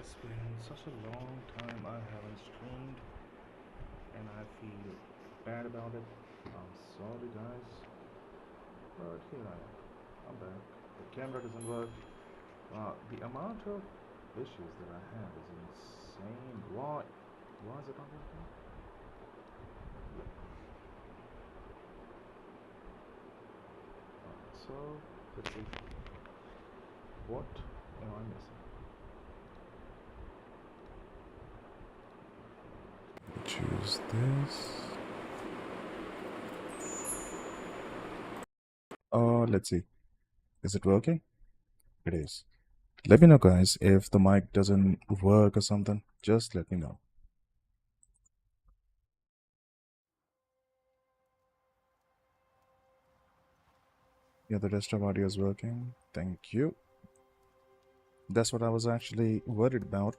It's been such a long time I haven't streamed and I feel bad about it. I'm sorry guys, but here I am. I'm back. The camera doesn't work. The amount of issues that I have is insane. Why is it not working? So let's see. What am I missing? Choose this. Let's see. Is it working? It is. Let me know, guys, if the mic doesn't work or something. Just let me know. Yeah, the desktop audio is working. Thank you. That's what I was actually worried about.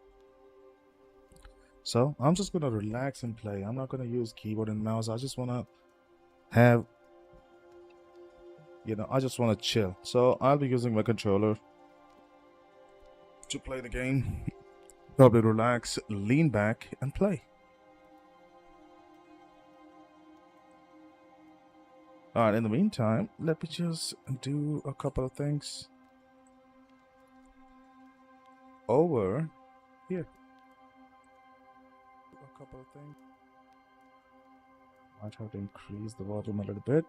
So I'm just gonna relax and play. I'm not gonna use keyboard and mouse. I just wanna have, I just wanna chill. So I'll be using my controller to play the game. Probably relax, lean back, and play. Alright, in the meantime, let me just do a couple of things over here. A couple of things. Might have to increase the volume a little bit.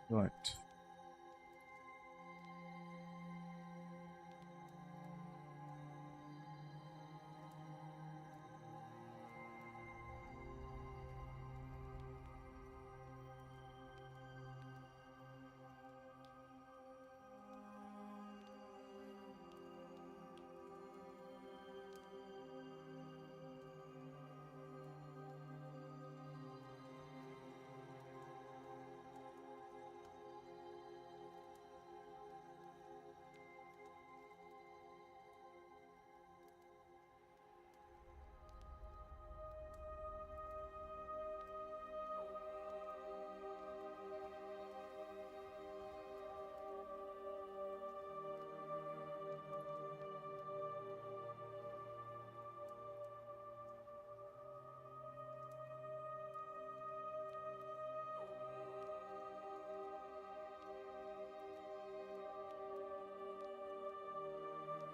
Right.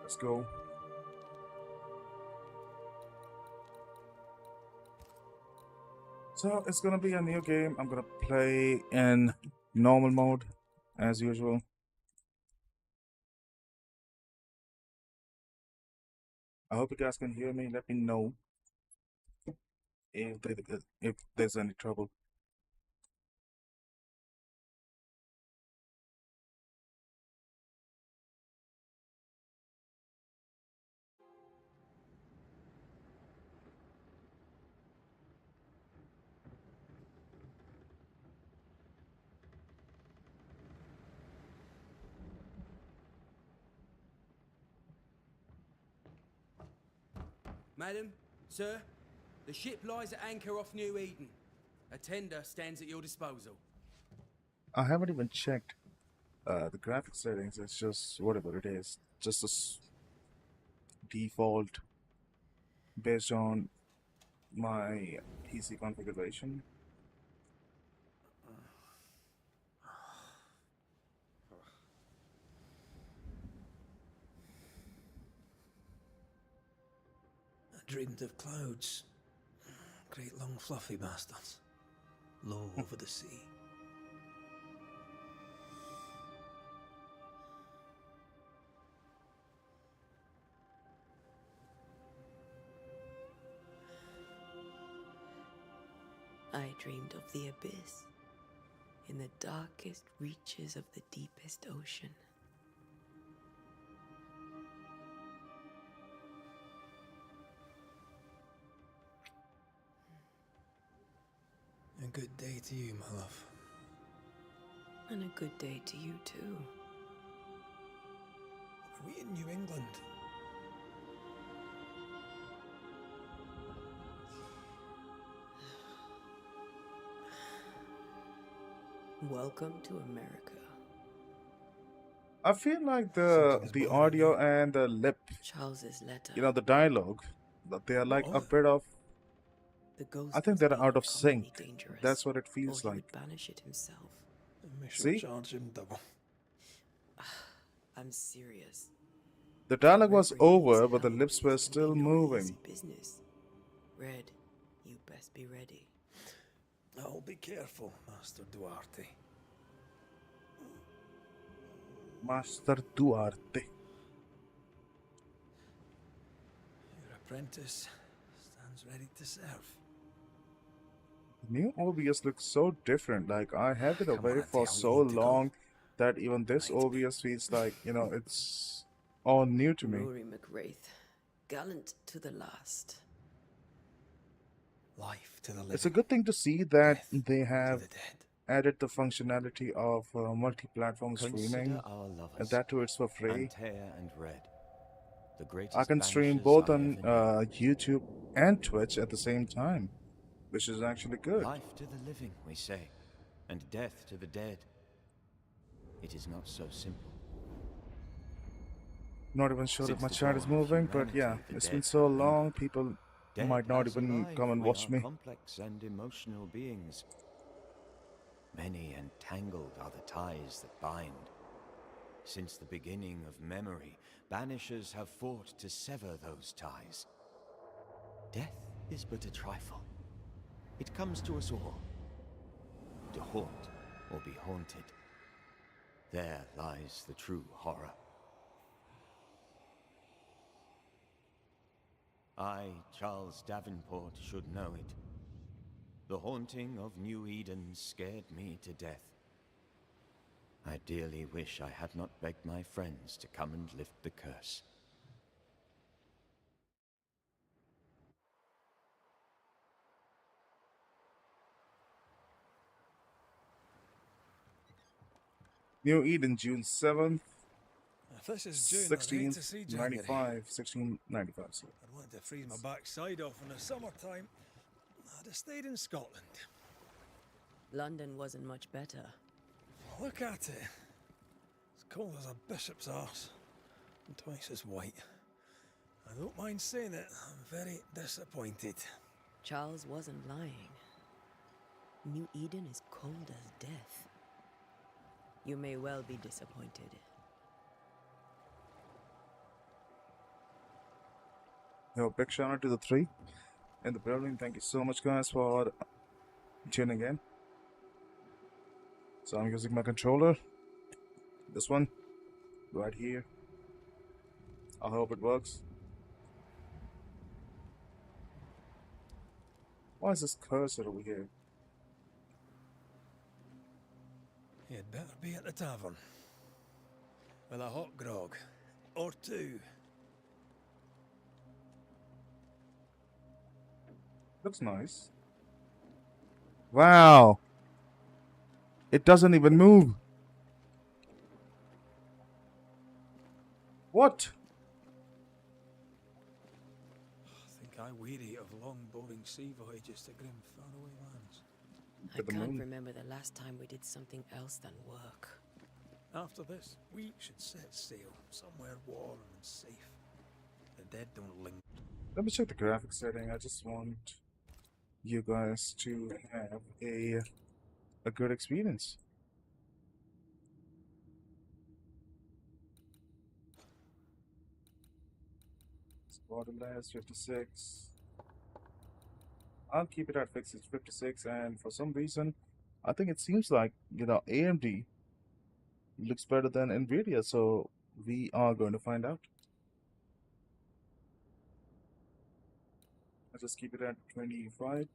Let's go. So it's gonna be a new game. I'm gonna play in normal mode as usual. I hope you guys can hear me. Let me know if there's any trouble. Madam, sir, the ship lies at anchor off New Eden. A tender stands at your disposal. I haven't even checked the graphic settings. It's just whatever it is, just a default based on my PC configuration. I dreamed of clouds. Great long fluffy bastards. Low over the sea. I dreamed of the abyss. in the darkest reaches of the deepest ocean. A good day to you, my love. And a good day to you, too. Are we in New England? Welcome to America. I feel like Something's the bothering audio you. and the lip, Charles's letter. you know, the dialogue, that they are like a What? bit of. The ghost I think must they're be out of uncommonly sync. dangerous, That's what it or feels he like. would banish it himself. And we should See? charge him double. I'm serious. The dialogue Red was remains over, but the held lips were can still be no moving. easy business. Red, you best be ready. I'll be careful, Master Duarte. Master Duarte. Your apprentice stands ready to serve. New OBS looks so different. Like I had it Come away on, for Antea, we so need to go. long that even this Right. OBS feels like, you know, it's all new to me. Rory McRaith, gallant to the last. Life to the living. It's a good thing to see that Death they to have the dead. added the functionality of multi-platform streaming, Consider our and lovers, that too it's for free. Antea and Red, the greatest I can stream banishers both I on ever knew. YouTube and Twitch at the same time, which is actually good. Life to the living, we say, and death to the dead. It is not so simple. Not even sure if Since my the chat is dawn of moving, but humanity, yeah, the it's dead been so have long, lingered. people Dead might not as even alive, come and we watch are me. complex and emotional beings. Many and tangled are the ties that bind. Since the beginning of memory, banishers have fought to sever those ties. Death is but a trifle. It comes to us all. To haunt or be haunted. There lies the true horror. I, Charles Davenport, should know it. The haunting of New Eden scared me to death. I dearly wish I had not begged my friends to come and lift the curse. New Eden, June 7th, If this is June, I'd hate to see January. 1695. So. I'd want to freeze my backside off in the summertime. I'd have stayed in Scotland. London wasn't much better. Look at it. As cold as a bishop's arse. And twice as white. I don't mind saying it, I'm very disappointed. Charles wasn't lying. New Eden is cold as death. You may well be disappointed. Yo, big shout out to the three in the building. Thank you so much, guys, for tuning in. So I'm using my controller, this one, right here. I hope it works. Why is this cursor over here? You'd better be at the tavern. With a hot grog. Or two. Looks nice. Wow. It doesn't even move. What? I think I weary of long, boring sea voyages to grim, faraway lands. I At the can't moon. remember the last time we did something else than work. After this, we should set sail somewhere warm and safe. The dead don't linger. Let me check the graphics setting. I just want you guys to have a good experience. Borderlands 56. I'll keep it at 56, and for some reason, I think it seems like, you know, AMD looks better than Nvidia, so we are going to find out. I'll just keep it at 25.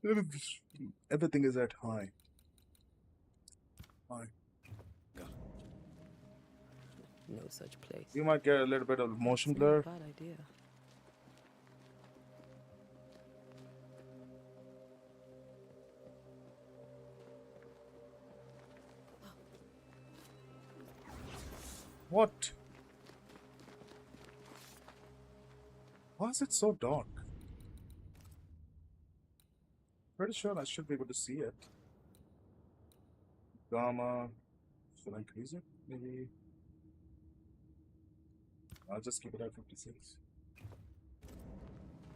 Everything is at high. High. No such place. You might get a little bit of motion It's not blur. a bad idea. What? Why is it so dark? Pretty sure I should be able to see it. Gamma. Should I increase it? Maybe. I'll just keep it at 56.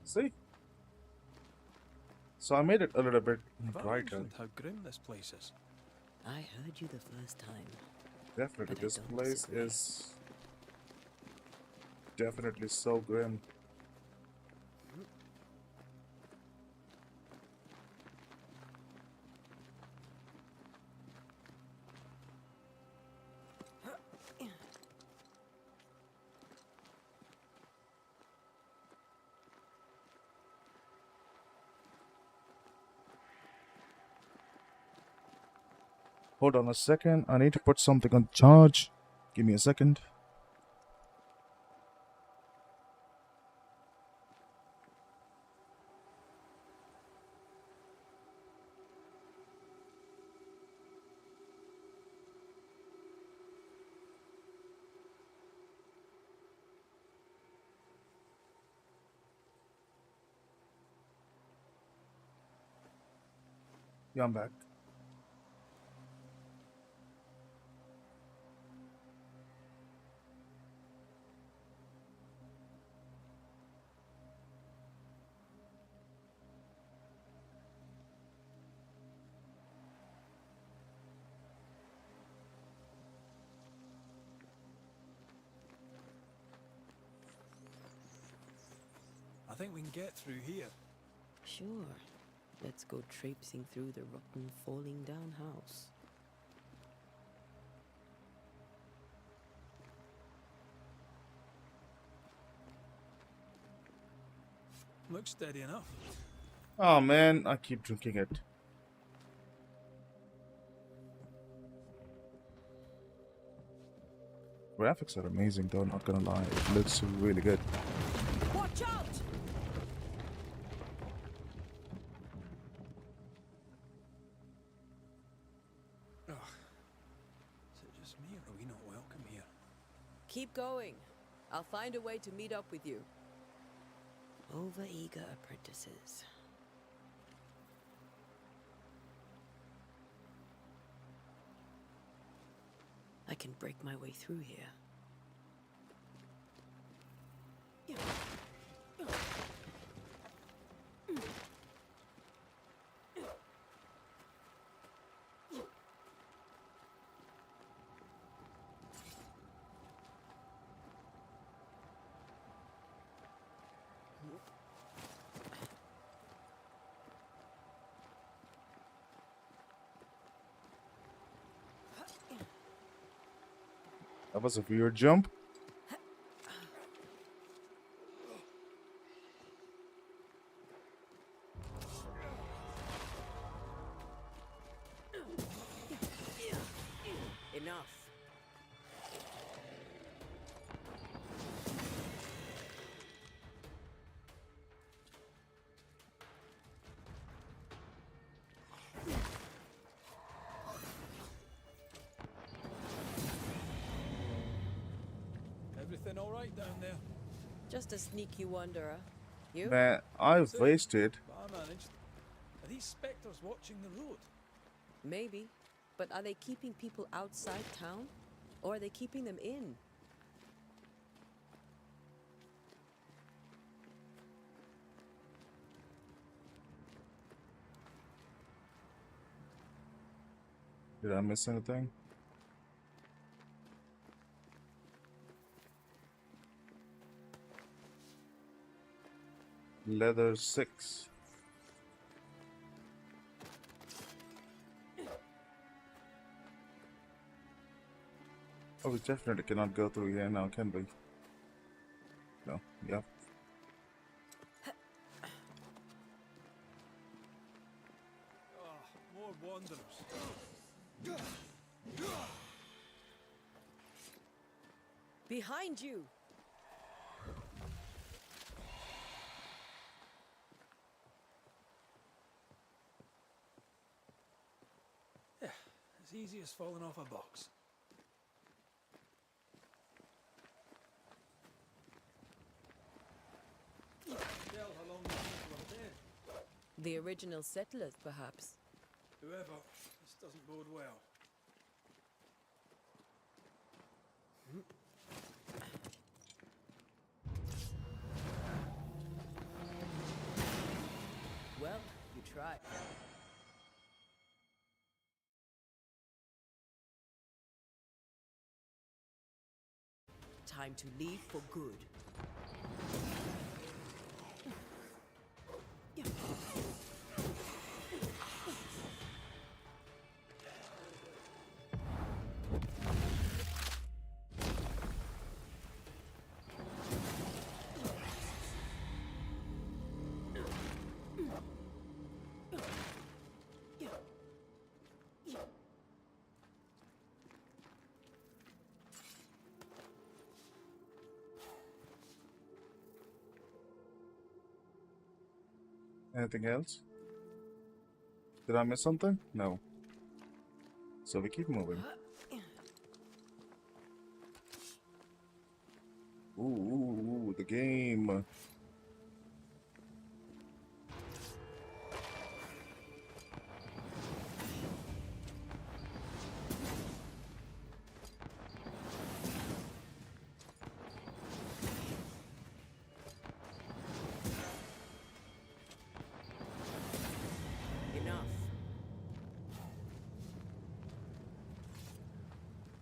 See? So I made it a little bit Have I brighter. mentioned how grim this place is? I heard you the first time. Definitely, But I this don't place disagree. is definitely so grim. Hold on a second. I need to put something on charge. Give me a second. Yeah, I'm back. I think we can get through here. Sure. Let's go traipsing through the rotten, falling down house. Looks steady enough. Oh man, I keep drinking it. Graphics are amazing though, not gonna lie. It looks really good. Watch out! Ugh. Is it just me or are we not welcome here? Keep going. I'll find a way to meet up with you. Overeager apprentices. I can break my way through here. That was a weird jump. Enough. Everything all right down there? Just a sneaky wanderer. You? Man, I've wasted. But I managed. Are these spectres watching the road? Maybe. But are they keeping people outside town? Or are they keeping them in? Did I miss anything? Leather 6. Oh, we definitely cannot go through here now, can we? No. Yep. more wanderers. Behind you! Yeah, as easy as falling off a box. Tell how long these people have been. The original settlers, perhaps. Whoever, this doesn't bode well. Well, you tried. Time to leave for good. Anything else? Did I miss something? No. So we keep moving. Ooh, the game. Enough.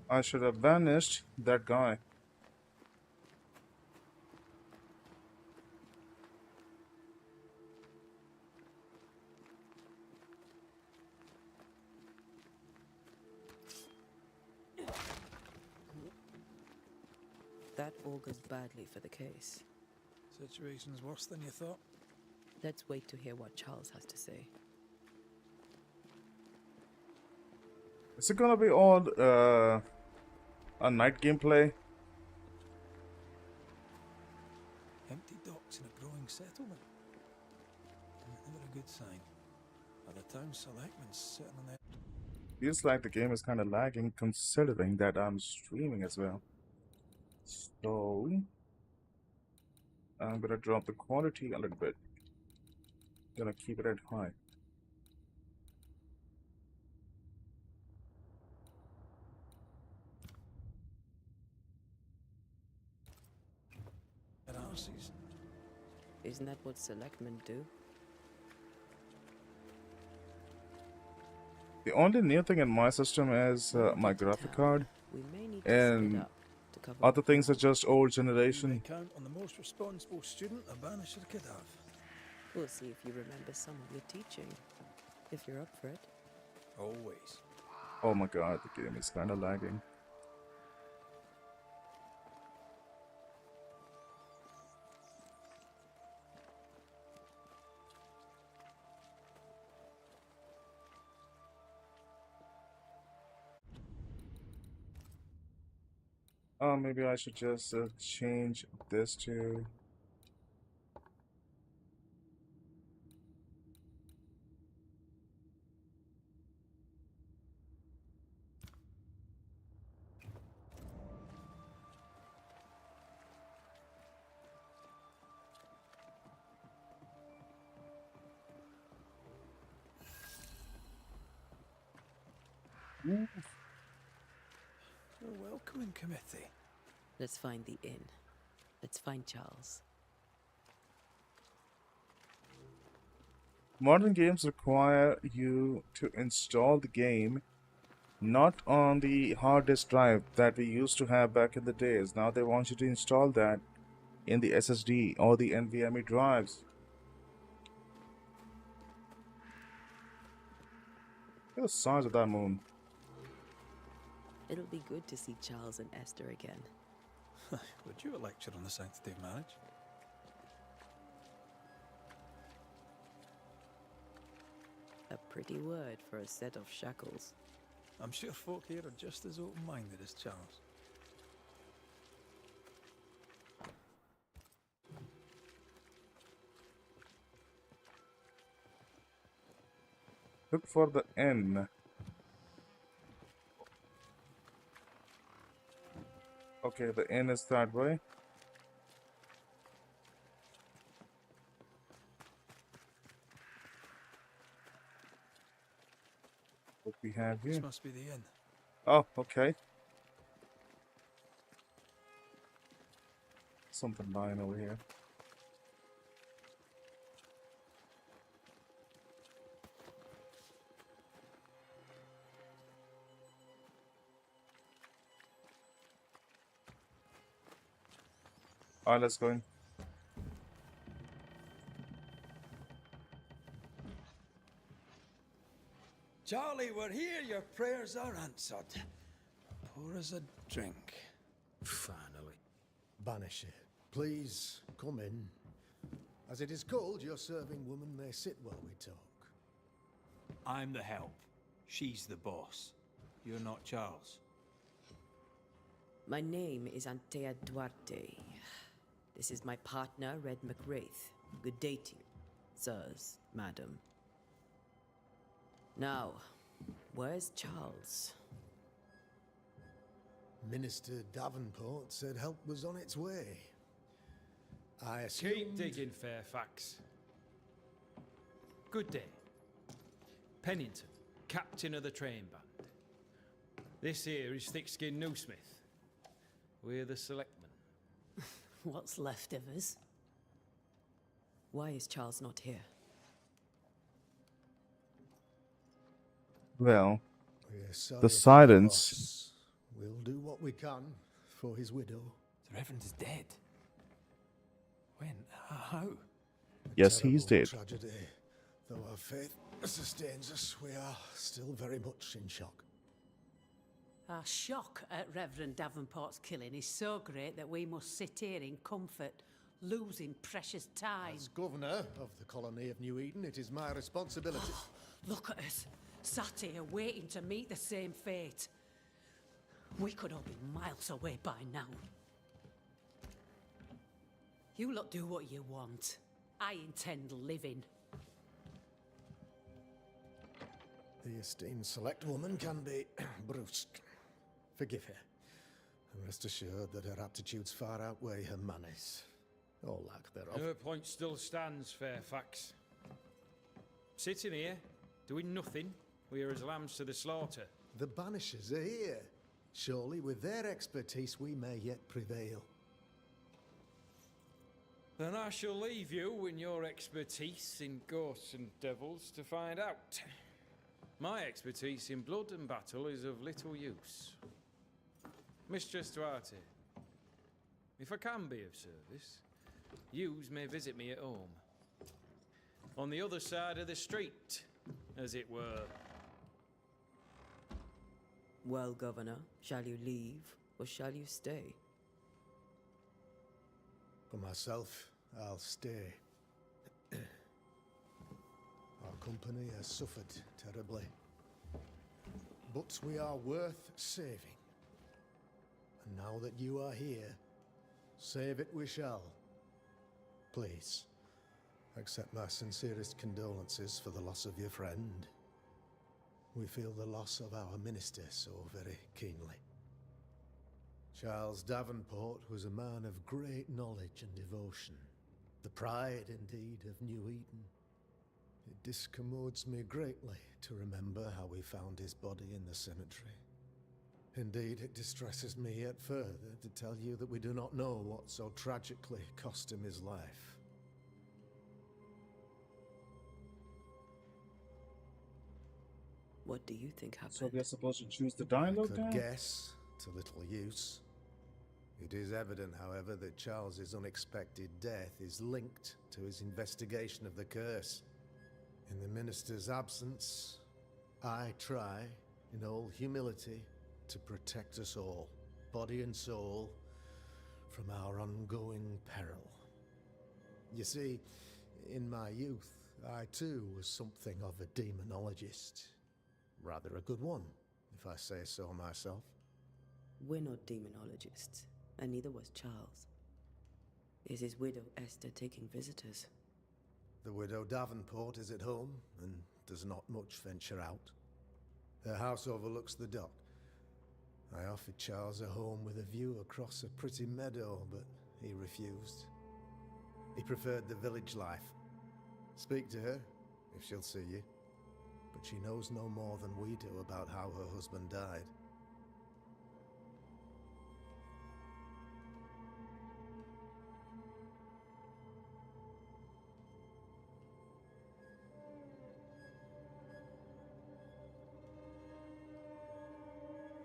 I should have banished that guy. That augurs badly for the case. Situation's worse than you thought. Let's wait to hear what Charles has to say. Is it gonna be all a night gameplay? Empty docks in a growing settlement. Never a good sign. Are the town selectmen sitting on their... Feels like the game is kind of lagging considering that I'm streaming as well. So I'm gonna drop the quality a little bit. Gonna keep it at high. arses? Isn't that what selectmen do? The only new thing in my system is my graphic card. We may need to split And up to cover other up things are ground. just old You may generation. count on the most responsible student a Banisher could have. We'll see if you remember some of your teaching. If you're up for it. Always. Oh my god, the game is kind of lagging. Maybe I should just change this to... Your welcoming committee. Let's find the inn. Let's find Charles. Modern games require you to install the game not on the hard disk drive that we used to have back in the days. Now they want you to install that in the SSD or the NVMe drives. Look at the size of that moon. It'll be good to see Charles and Esther again. Would you a lecture on the sanctity of marriage? A pretty word for a set of shackles. I'm sure folk here are just as open-minded as Charles. Look for the inn. Okay, the inn is that way. What we have This here? must be the inn. Oh, okay. Something lying over here. Alright, let's go in. Charlie, we're here. Your prayers are answered. Pour us a drink. Finally. Banisher, please come in. As it is cold, your serving woman may sit while we talk. I'm the help. She's the boss. You're not Charles. My name is Antea Duarte. This is my partner, Red McRaith. Good day to you, sirs, madam. Now, where's Charles? Minister Davenport said help was on its way. I assumed... Keep digging, Fairfax. Good day. Pennington, captain of the train band. This here is thick-skinned Newsmith. We're the selectmen. What's left of us? Why is Charles not here? Well, We're sorry the for silence. loss. We'll do what we can for his widow. The Reverend is dead. When? How? A Yes, he's terrible dead. Tragedy. Though our faith sustains us, we are still very much in shock. Our shock at Reverend Davenport's killing is so great that we must sit here in comfort, losing precious time. As governor of the colony of New Eden, it is my responsibility. Look at us, sat here waiting to meet the same fate. We could all be miles away by now. You lot do what you want. I intend living. The esteemed select woman can be brusque. Forgive her, and rest assured that her aptitudes far outweigh her manners, or lack thereof. Her point still stands, Fairfax. Sitting here, doing nothing, we're as lambs to the slaughter. The Banishers are here. Surely, with their expertise, we may yet prevail. Then I shall leave you and your expertise in ghosts and devils to find out. My expertise in blood and battle is of little use. Mistress Duarte, if I can be of service, yous may visit me at home. On the other side of the street, as it were. Well, Governor, shall you leave or shall you stay? For myself, I'll stay. Our company has suffered terribly. But we are worth saving. And now that you are here, save it we shall. Please, accept my sincerest condolences for the loss of your friend. We feel the loss of our minister so very keenly. Charles Davenport was a man of great knowledge and devotion, the pride indeed of New Eden. It discommodes me greatly to remember how we found his body in the cemetery. Indeed, it distresses me yet further to tell you that we do not know what so tragically cost him his life. What do you think happened? So we're supposed to choose the I dialogue could now? guess, to little use. It is evident, however, that Charles's unexpected death is linked to his investigation of the curse. In the minister's absence, I try, in all humility, to protect us all, body and soul, from our ongoing peril. You see, in my youth, I too was something of a demonologist. Rather a good one, if I say so myself. We're not demonologists, and neither was Charles. Is his widow Esther taking visitors? The widow Davenport is at home and does not much venture out. Her house overlooks the dock. I offered Charles a home with a view across a pretty meadow, but he refused. He preferred the village life. Speak to her, if she'll see you. But she knows no more than we do about how her husband died.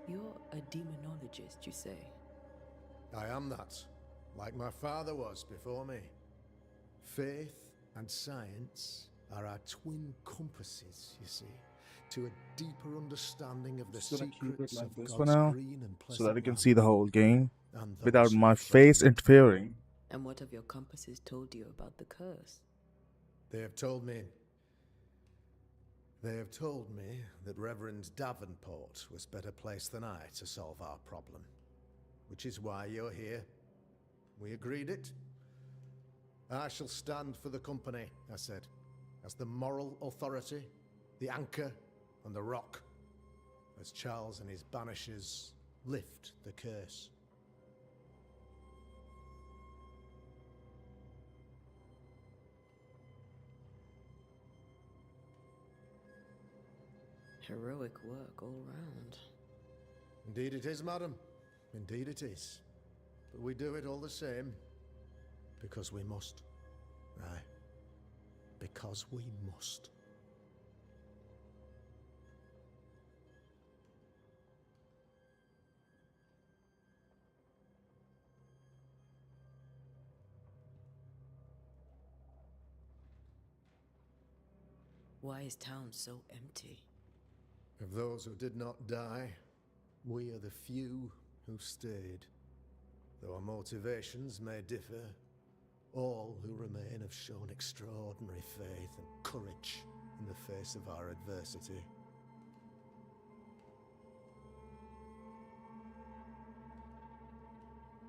You're a demonologist, you say? I am that, like my father was before me. Faith and science are our twin compasses, you see, to a deeper understanding of the Just gonna keep it secrets like of this God's for now, green and so that pleasant you can land, see the whole game and without those my who face follow. interfering. And what have your compasses told you about the curse? They have told me that Reverend Davenport was better placed than I to solve our problem. Which is why you're here. We agreed it. I shall stand for the company, I said, as the moral authority, the anchor, and the rock, as Charles and his Banishers lift the curse. Heroic work all round. Indeed it is, madam. Indeed it is. But we do it all the same. Because we must. Aye. Because we must. Why is town so empty? Of those who did not die, we are the few who stayed. Though our motivations may differ, all who remain have shown extraordinary faith and courage in the face of our adversity.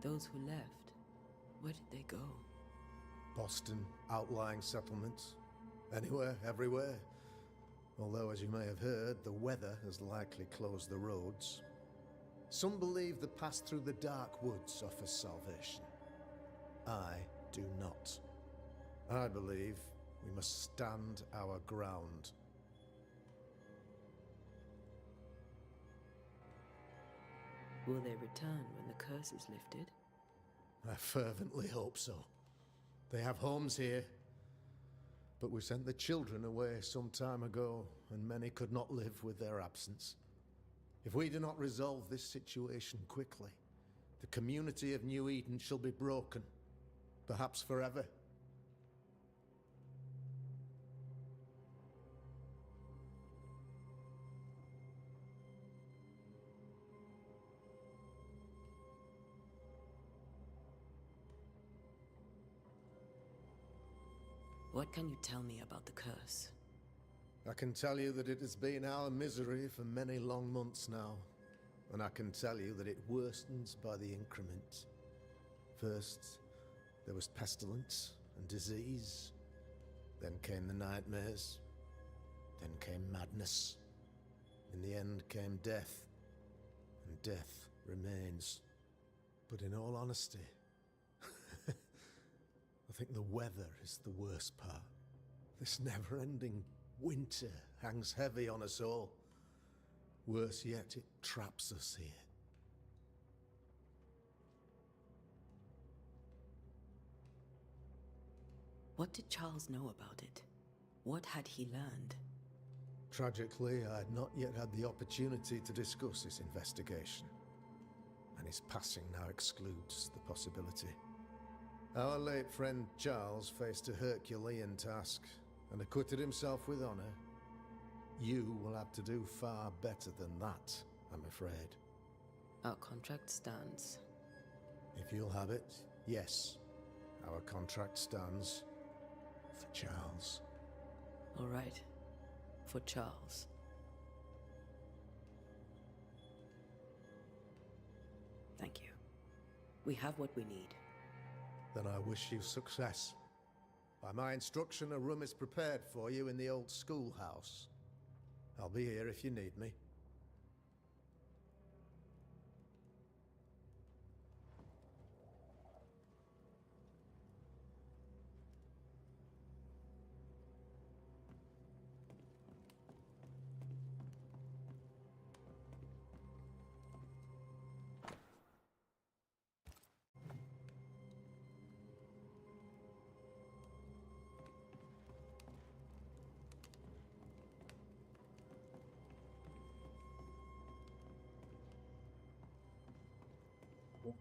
Those who left, where did they go? Boston, outlying settlements. Anywhere, everywhere. Although, as you may have heard, the weather has likely closed the roads. Some believe the path through the dark woods offers salvation. I do not. I believe we must stand our ground. Will they return when the curse is lifted? I fervently hope so. They have homes here. But we sent the children away some time ago, and many could not live with their absence. If we do not resolve this situation quickly, the community of New Eden shall be broken, perhaps forever. What can you tell me about the curse? I can tell you that it has been our misery for many long months now, and I can tell you that it worsens by the increment. First, there was pestilence and disease. Then came the nightmares. Then came madness. In the end came death, and death remains. But in all honesty, I think the weather is the worst part. This never-ending winter hangs heavy on us all. Worse yet, it traps us here. What did Charles know about it? What had he learned? Tragically, I had not yet had the opportunity to discuss this investigation, and his passing now excludes the possibility. Our late friend Charles faced a Herculean task and acquitted himself with honor. You will have to do far better than that, I'm afraid. Our contract stands. If you'll have it, yes, our contract stands for Charles. All right. For Charles. Thank you. We have what we need. Then I wish you success. By my instruction, a room is prepared for you in the old schoolhouse. I'll be here if you need me.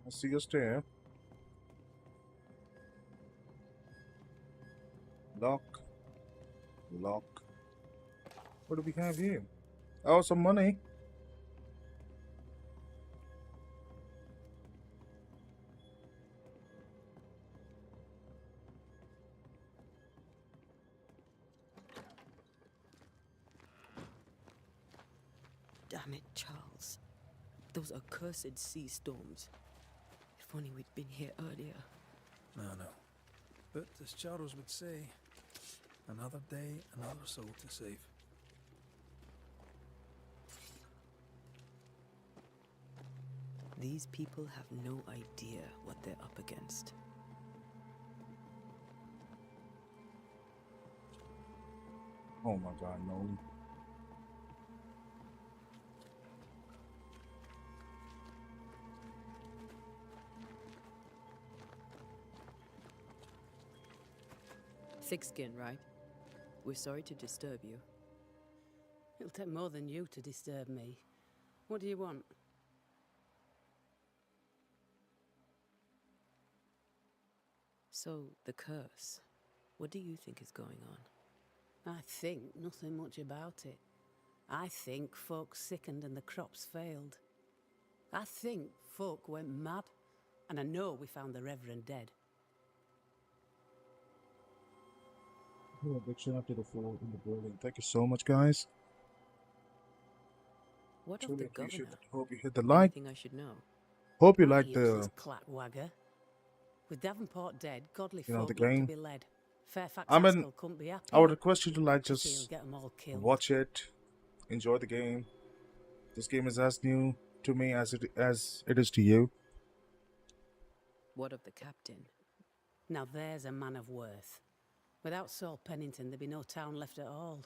I see your stair. Lock. Lock. What do we have here? Oh, some money. Damn it, Charles. Those accursed sea storms. If only we'd been here earlier. No. But as Charles would say, another day, another soul to save. These people have no idea what they're up against. Oh my god, no. Thick skin, right? We're sorry to disturb you. It'll take more than you to disturb me. What do you want? So, the curse. What do you think is going on? I think nothing much about it. I think folk sickened and the crops failed. I think folk went mad. And I know we found the Reverend dead. Big shout out to the four in the building. Thank you so much, guys. What of Truly the appreciate governor? it. Hope you hit the like. Anything I should know? Hope you Ah, like the useless clackwagger. With Davenport dead, godly You know, folk the look game. to be led. Fairfax I mean, Haskell couldn't be happy. I would request you to like Pity he'll just get 'em all killed. watch it, enjoy the game. This game is as new to me as it is to you. What of the captain? Now there's a man of worth. Without Saul Pennington, there'd be no town left at all.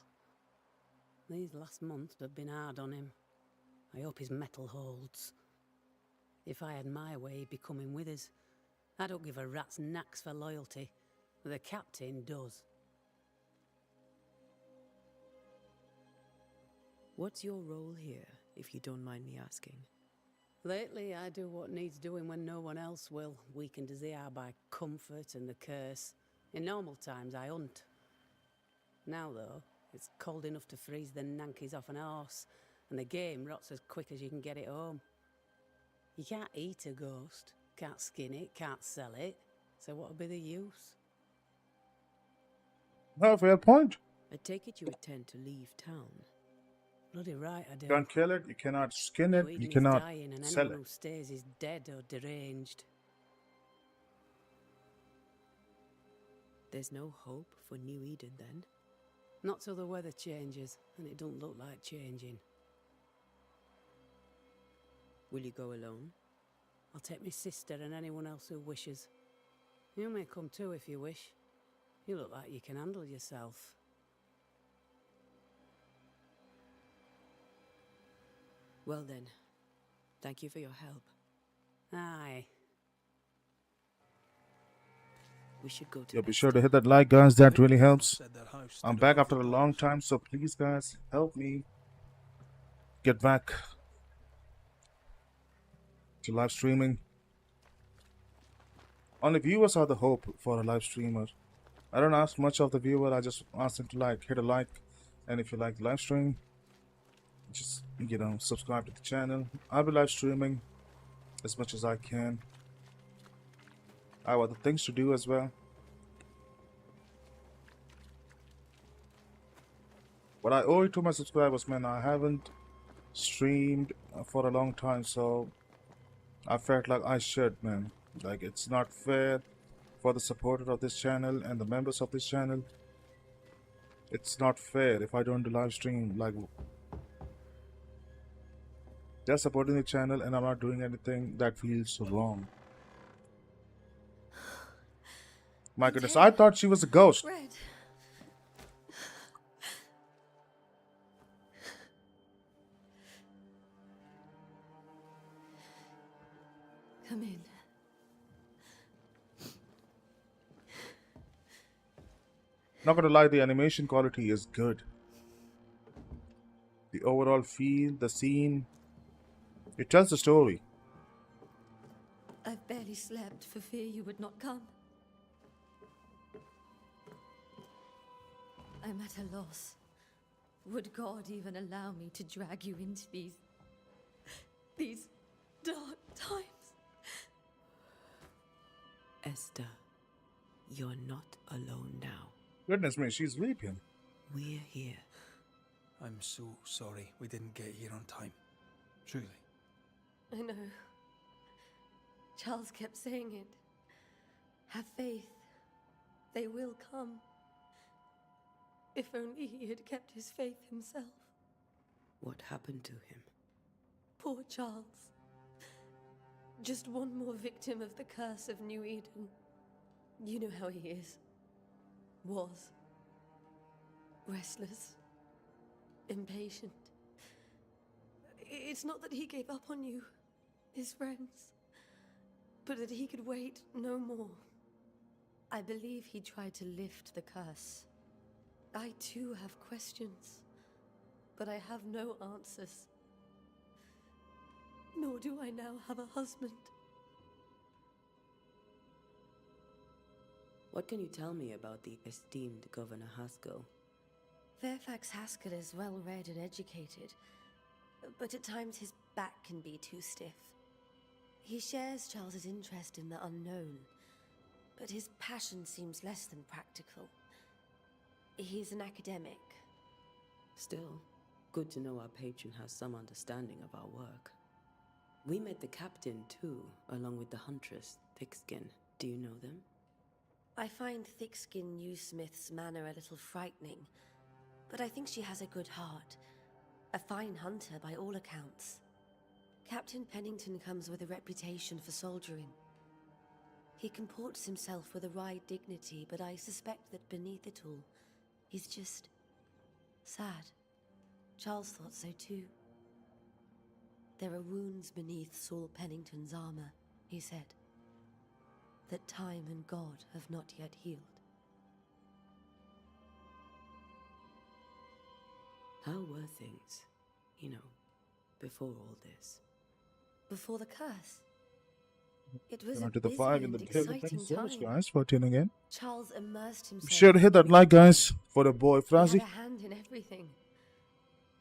These last months have been hard on him. I hope his mettle holds. If I had my way, he'd be coming with us. I don't give a rat's knacks for loyalty. The captain does. What's your role here, if you don't mind me asking? Lately, I do what needs doing when no one else will, weakened as they are by comfort and the curse. In normal times, I hunt. Now, though, it's cold enough to freeze the nankies off an horse, and the game rots as quick as you can get it home. You can't eat a ghost, can't skin it, can't sell it, so what would be the use? No, fair point. I take it you intend to leave town. Bloody right, I do. You can't kill it, you cannot skin it, Eden you is cannot dying, and sell anyone it. who stays is dead or deranged. There's no hope for New Eden, then? Not till the weather changes, and it don't look like changing. Will you go alone? I'll take my sister and anyone else who wishes. You may come too if you wish. You look like you can handle yourself. Well then, thank you for your help. Aye. We should go to Yeah, be bed. sure to hit that like, guys. That really helps. Said that house I'm stood back above after a the long walls. time, so please, guys, help me get back to live streaming. Only viewers are the hope for a live streamer. I don't ask much of the viewer. I just ask them to hit a like, and if you like the live stream, just subscribe to the channel. I'll be live streaming as much as I can. I have other things to do as well. But I owe it to my subscribers, man. I haven't streamed for a long time, so I felt like I should, man. Like, it's not fair for the supporter of this channel and the members of this channel. It's not fair if I don't do live stream. Like, they're supporting the channel and I'm not doing anything that feels wrong. My goodness, I thought she was a ghost. Red. Come in. Not gonna lie, the animation quality is good. The overall feel, the scene, it tells the story. I've barely slept for fear you would not come. I'm at a loss. Would God even allow me to drag you into these dark times? Esther, you're not alone now. Goodness me, she's weeping. We're here. I'm so sorry we didn't get here on time. Truly. I know. Charles kept saying it. Have faith. They will come. If only he had kept his faith himself. What happened to him? Poor Charles. Just one more victim of the curse of New Eden. You know how he is. Was. Restless. Impatient. It's not that he gave up on you, his friends, but that he could wait no more. I believe he tried to lift the curse. I too have questions, but I have no answers. Nor do I now have a husband. What can you tell me about the esteemed Governor Haskell? Fairfax Haskell is well read and educated, but at times his back can be too stiff. He shares Charles's interest in the unknown, but his passion seems less than practical. He's an academic. Still, good to know our patron has some understanding of our work. We met the captain too, along with the huntress, Thickskin. Do you know them? I find Thickskin Newsmith's manner a little frightening, but I think she has a good heart. A fine hunter by all accounts. Captain Pennington comes with a reputation for soldiering. He comports himself with a wry dignity, but I suspect that beneath it all, he's just sad. Charles thought so too. There are wounds beneath Saul Pennington's armor, he said, that time and God have not yet healed. How were things, before all this? Before the curse? It was Going a to the busy 5 in and the building. Thank you exciting so much, time. guys, for tuning in. Charles immersed himself. Be sure to hit that like, guys, for the boy He had Frazi. a hand in everything.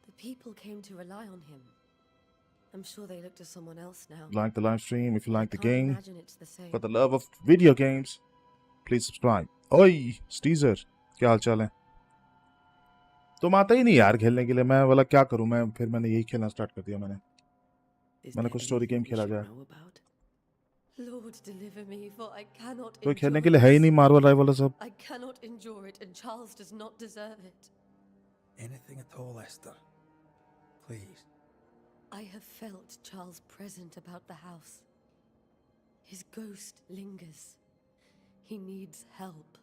The people came to rely on him. I'm sure they look to someone else now. Like the live stream, if you like the I can't game, imagine it's the same. for the love of video games, please subscribe. Oi, Steezer, क्या हाल चाल है? तुम आते ही नहीं यार खेलने के लिए. मैं बोला क्या करूं मैं, फिर मैंने यही खेलना स्टार्ट कर दिया. मैंने कुछ स्टोरी गेम खेला जाए. Lord, deliver me, for I cannot कोई endure खेलने के लिए है ही नहीं. मार्वल राइवल सब. I cannot endure it, and Charles does not deserve it. Anything at all, Esther. Please. I have felt Charles present about the house. His ghost lingers. He needs help.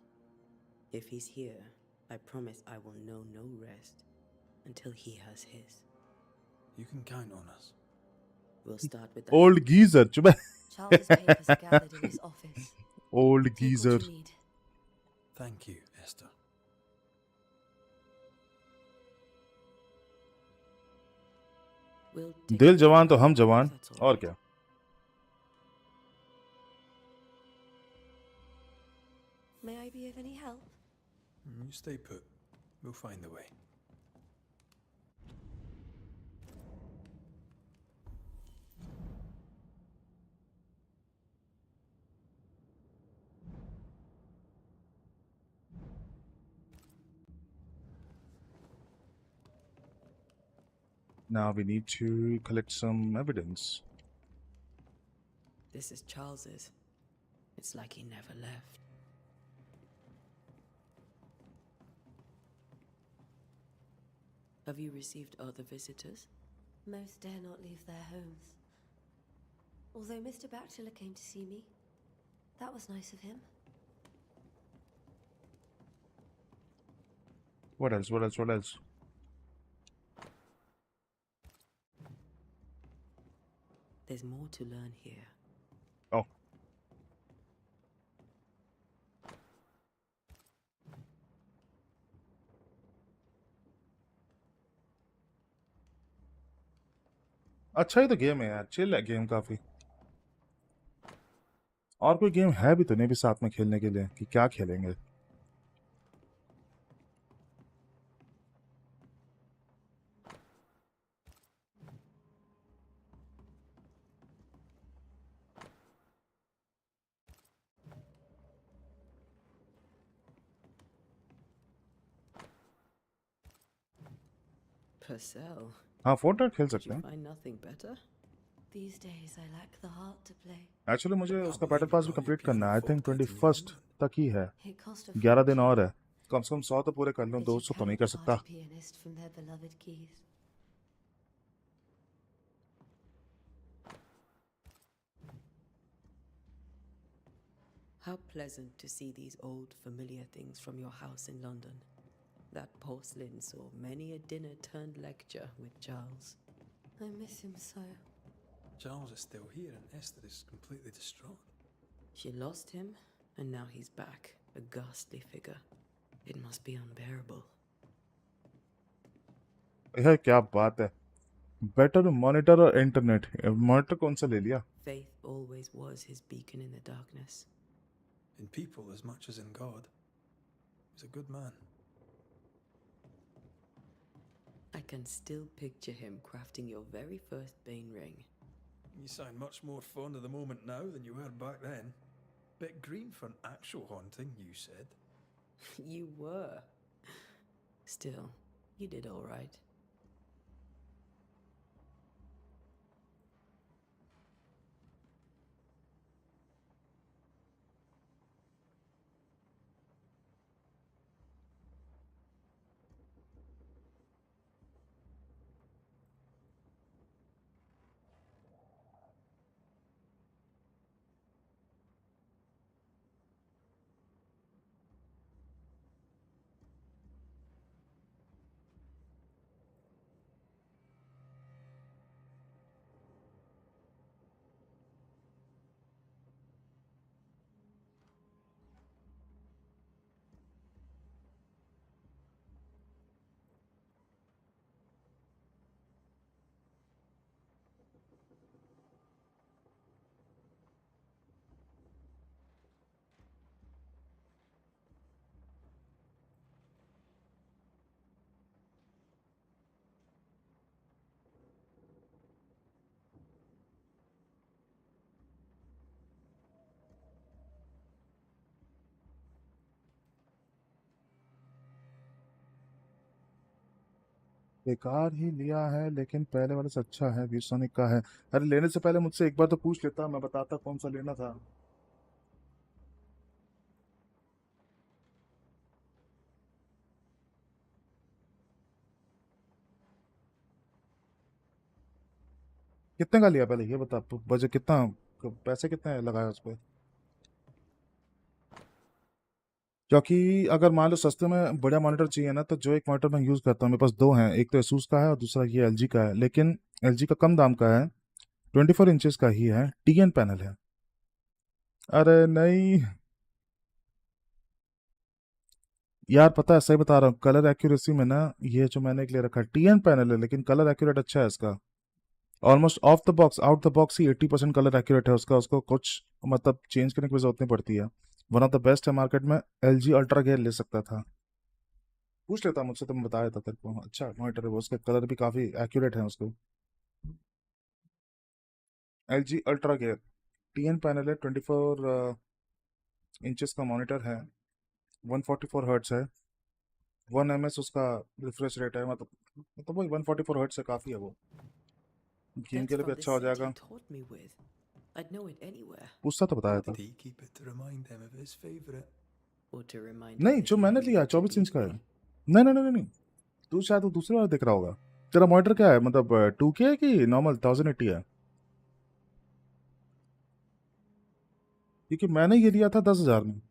If he's here, I promise I will know no rest until he has his. You can count on us. We'll start with the Old geezer. चुप है. Charles' papers are gathered in his office. Old Take geezer. what you need. Thank you, Esther. We'll take दिल it जवान तो from हम there, जवान. if that's all और right. क्या. May I be of any help? You stay put. We'll find a way. Now we need to collect some evidence. This is Charles's. It's like he never left. Have you received other visitors? Most dare not leave their homes. Although Mr. Bachelor came to see me. That was nice of him. What else? What else? What else? There's more to learn here. Oh. अच्छा ही तो game है यार, chill है game काफी। और कोई game है भी तो नहीं भी साथ में खेलने के लिए कि क्या खेलेंगे? Purcell. हाँ, फोर्टनाइट खेल Did सकते you हैं। find nothing better? These days I lack the heart to play. Actually मुझे Can't उसका believe बैटल you पास भी got your कंप्लीट piano करना है। I think Fortnite in 21st London. तक ही है। It cost a 11 दिन fortune, और है। कम से कम 100 तो पूरे कर लूँ, but you 200 तो नहीं cannot कर सकता। part a pianist from their beloved keys. How pleasant to see these old familiar things from your house in London. That porcelain saw many a dinner turned lecture with Charles. I miss him so. Charles is still here and Esther is completely distraught. She lost him, and now he's back, a ghastly figure. It must be unbearable. यह क्या बात है? Better monitor और internet. Monitor कौन सा ले लिया? Faith always was his beacon in the darkness. In people as much as in God. He's a good man. I can still picture him crafting your very first Bane ring. You sound much more fond of the moment now than you were back then. Bit green for an actual haunting, you said. You were. Still, you did all right. बेकार ही लिया है, लेकिन पहले वाले से अच्छा है। वीरसोनिक का है। अरे लेने से पहले मुझसे एक बार तो पूछ लेता, मैं बताता कौन सा लेना था। कितने का लिया पहले ये बता। बजट कितना, पैसे कितने लगाए उस पर? क्योंकि अगर मान लो सस्ते में बढ़िया मॉनिटर चाहिए ना, तो जो एक मॉनिटर मैं यूज़ करता हूँ, मेरे पास दो हैं। एक तो एसूस का है और दूसरा ये एलजी का है। लेकिन एलजी का कम दाम का है, 24 इंचेस का ही है, टीएन पैनल है। अरे नहीं यार, पता है सही बता रहा हूँ, कलर एक्यूरेसी में ना, ये जो मैंने एक ले रखा है टीएन पैनल है, लेकिन कलर एक्यूरेट अच्छा है इसका। Almost of the box, out the box he 80% colour accurate है उसका। उसको कुछ मतलब चेंज करने की जरूरत नहीं पड़ती है। वन ऑफ द बेस्ट है मार्केट में। एलजी अल्ट्रा गेयर ले सकता था। पूछ लेता मुझसे तो मैं बता देता तेरे को। अच्छा मॉनिटर है वो, उसके कलर भी काफ़ी एक्यूरेट है उसको। LG ultra gear TN panel है, 24 इंचेस का मॉनिटर है, 144 हर्ट्स है। 1 ms उसका रिफ्रेश रेट है, मतलब वही 144 हर्ट्ज से काफ़ी है वो, गेम That's के लिए भी from the अच्छा हो set he जाएगा। taught me with. I'd know it anywhere. पूछता तो बताया था। Did he keep it to remind him of his favourite? Or to remind him नहीं, that जो he मैंने knew लिया too 24 इंच का है। deeply. नहीं नहीं नहीं नहीं, तू शायद वो दूसरी बार देख रहा होगा। तेरा मॉनिटर क्या है, मतलब 2K है कि नॉर्मल 1080 है? क्योंकि मैंने ये लिया था 10,000 में।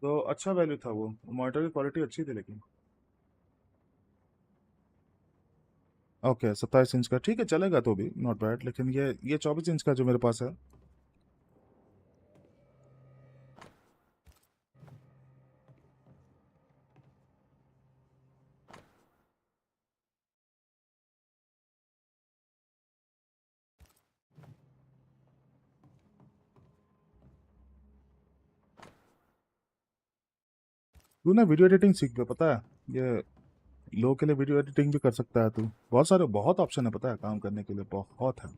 तो अच्छा वैल्यू था वो, मॉनिटर की क्वालिटी अच्छी थी लेकिन। ओके 27 इंच का ठीक है, चलेगा तो भी नॉट बैड, लेकिन ये 24 इंच का जो मेरे पास है। तू ना वीडियो एडिटिंग सीख पे, पता है ये लोग के लिए वीडियो एडिटिंग भी कर सकता है तू। बहुत सारे बहुत ऑप्शन है, पता है, काम करने के लिए बहुत है।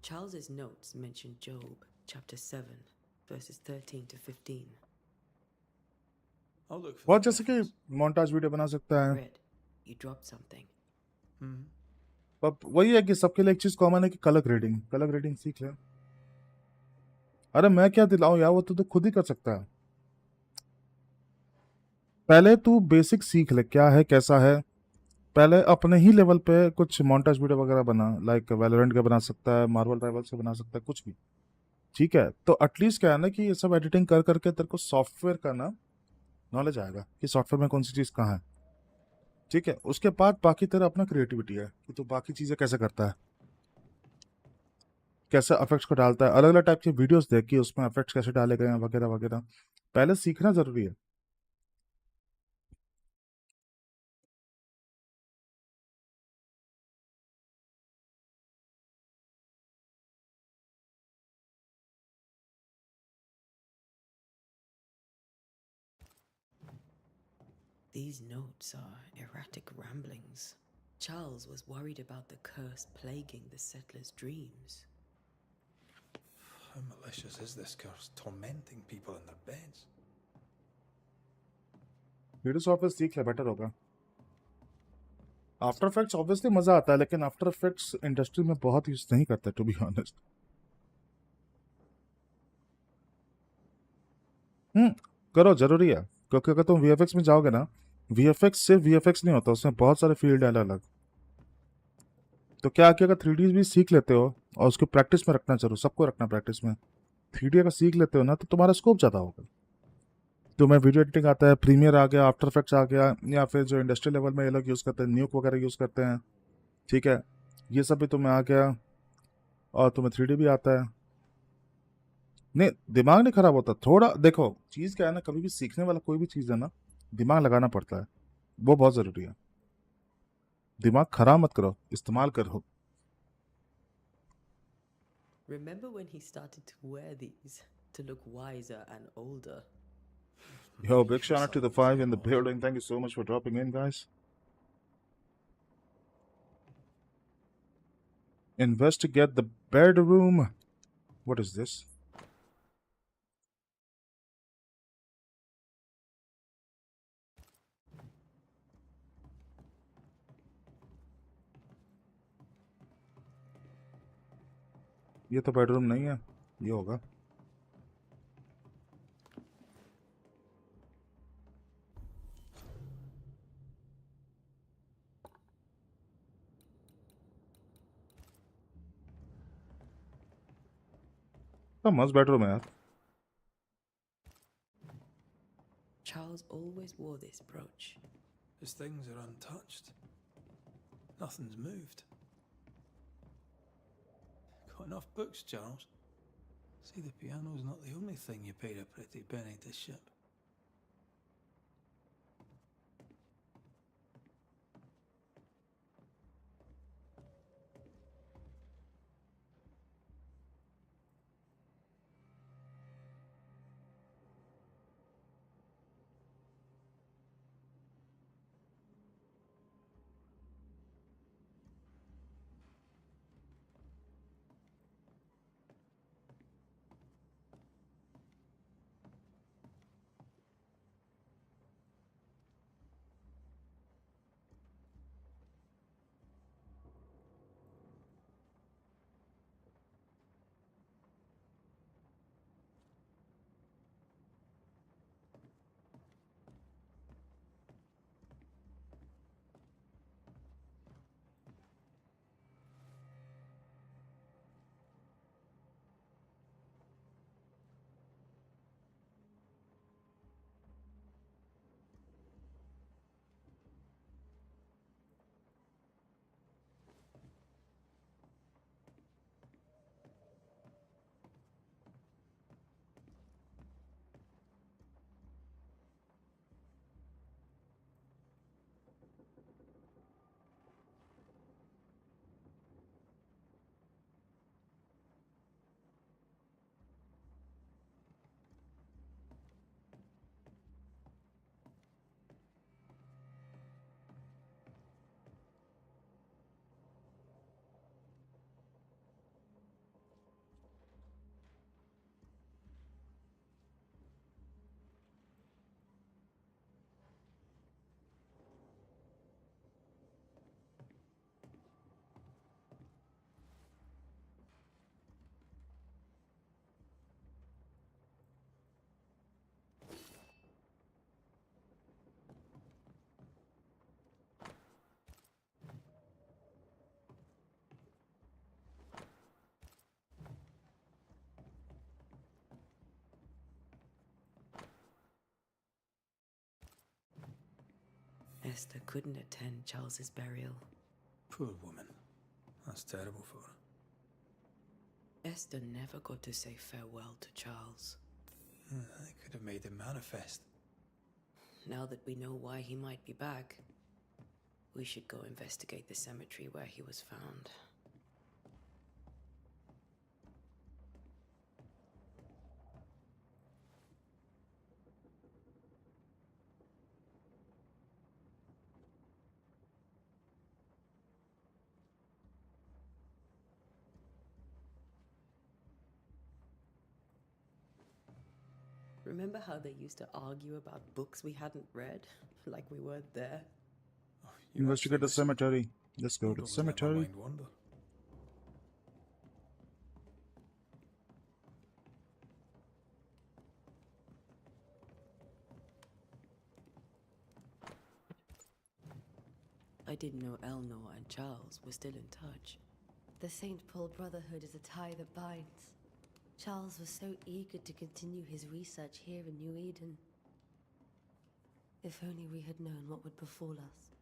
Charles's notes mention Job, chapter 7, verses 13 to 15. I'll look for बहुत the जैसे कि reference. मोन्टाज वीडियो बना सकता है। Red, you dropped something. अब वही है कि सबके लिए एक चीज कॉमन है कि कलर ग्रेडिंग सीख ले। अरे मैं क्या दिलाऊं यार, वो तो खुद ही कर सकता है। पहले तू बेसिक सीख ले क्या है कैसा है, पहले अपने ही लेवल पे कुछ मोन्टाज वीडियो वगैरह बना, लाइक वैलोरेंट के बना सकता है, मार्वल राइवल से बना सकता है, कुछ भी। ठीक है, तो एटलीस्ट क्या है ना कि ये सब एडिटिंग कर करके तेरे को सॉफ्टवेयर का ना नॉलेज आएगा कि सॉफ्टवेयर में कौन सी चीज़ कहाँ है। ठीक है, उसके बाद बाकी तेरा अपना क्रिएटिविटी है कि तू बाकी चीज़ें कैसे करता है, कैसे इफेक्ट्स को डालता है। अलग अलग टाइप की वीडियोस देख के उसमें इफेक्ट्स कैसे डाले गए हैं वगैरह वगैरह, पहले सीखना ज़रूरी है। These notes are erratic ramblings. Charles was worried about the curse plaguing the settlers' dreams. How malicious is this curse, tormenting people in their beds? Video software सीख ले, बेटर होगा। आफ्टर इफेक्ट्स ऑब्वियसली मजा आता है, लेकिन after effects industry में बहुत use नहीं करते टू बी ऑनेस्ट। करो, जरूरी है, क्योंकि अगर तुम वीएफएक्स में जाओगे ना, वीएफएक्स सिर्फ वीएफएक्स नहीं होता, उसमें बहुत सारे फील्ड है अलग अलग। तो क्या कि अगर 3D भी सीख लेते हो और उसको प्रैक्टिस में रखना, जरूर सबको रखना प्रैक्टिस में। 3D अगर सीख लेते हो ना तो तुम्हारा स्कोप ज़्यादा होगा। तुम्हें वीडियो एडिटिंग आता है, प्रीमियर आ गया, आफ्टर इफेक्ट्स आ गया, या फिर जो इंडस्ट्रियल लेवल में ये लोग यूज़ करते हैं, न्यूक वगैरह यूज़ करते हैं। ठीक है, ये सब भी तुम्हें आ गया और तुम्हें 3D भी आता है। नहीं, दिमाग नहीं खराब होता, थोड़ा देखो चीज़ क्या है ना, कभी भी सीखने वाला कोई भी चीज़ है ना, दिमाग लगाना पड़ता है, वो बहुत ज़रूरी है। दिमाग खराब मत करो, इस्तेमाल करो। Remember when he started to wear these to look wiser and older? Yo, big shout out to the 5 in the building. Thank you so much for dropping in, guys. Investigate the bedroom. What is this? ये तो bedroom नहीं है, ये होगा। तो मस्त bedroom है यार। Charles always wore this brooch. His things are untouched. Nothing's moved. Got enough books, Charles? See, the piano's not the only thing you paid a pretty penny to ship. Esther couldn't attend Charles's burial. Poor woman. That's terrible for her. Esther never got to say farewell to Charles. I could have made him manifest. Now that we know why he might be back, we should go investigate the cemetery where he was found. Remember how they used to argue about books we hadn't read? Like we weren't there? Investigate the cemetery. Let's go to the Always let my cemetery. mind wander. I didn't know Eleanor and Charles were still in touch. The St. Paul Brotherhood is a tie that binds. Charles was so eager to continue his research here in New Eden. If only we had known what would befall us.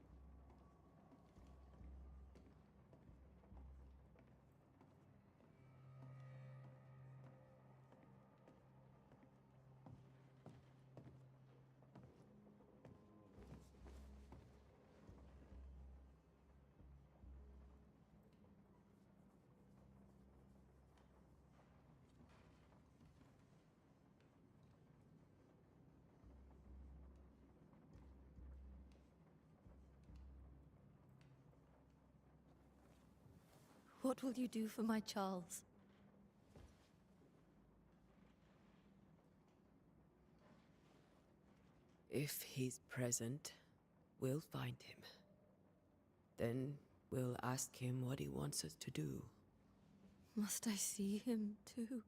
What will you do for my Charles? If he's present, we'll find him. Then we'll ask him what he wants us to do. Must I see him too?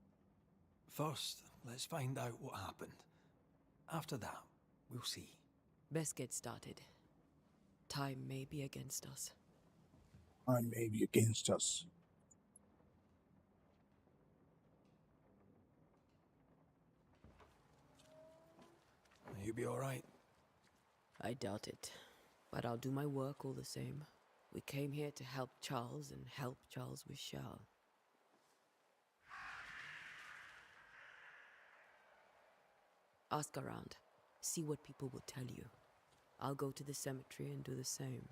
First, let's find out what happened. After that, we'll see. Best get started. Time may be against us. I may be against us. You be alright? I doubt it, but I'll do my work all the same. We came here to help Charles and help Charles with Charles. Ask around. See what people will tell you. I'll go to the cemetery and do the same.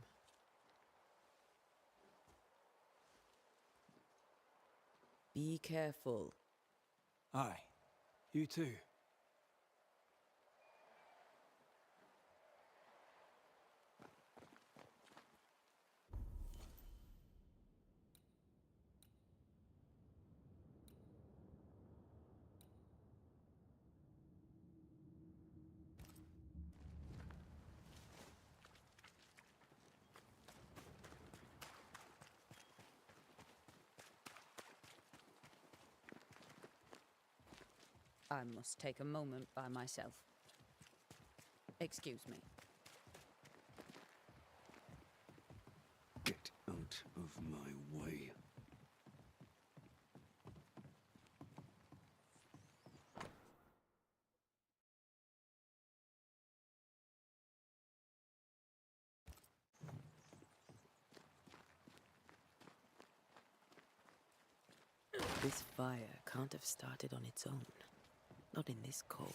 Be careful. Aye. You too. I must take a moment by myself. Excuse me. Get out of my way. This fire can't have started on its own. Not in this cold.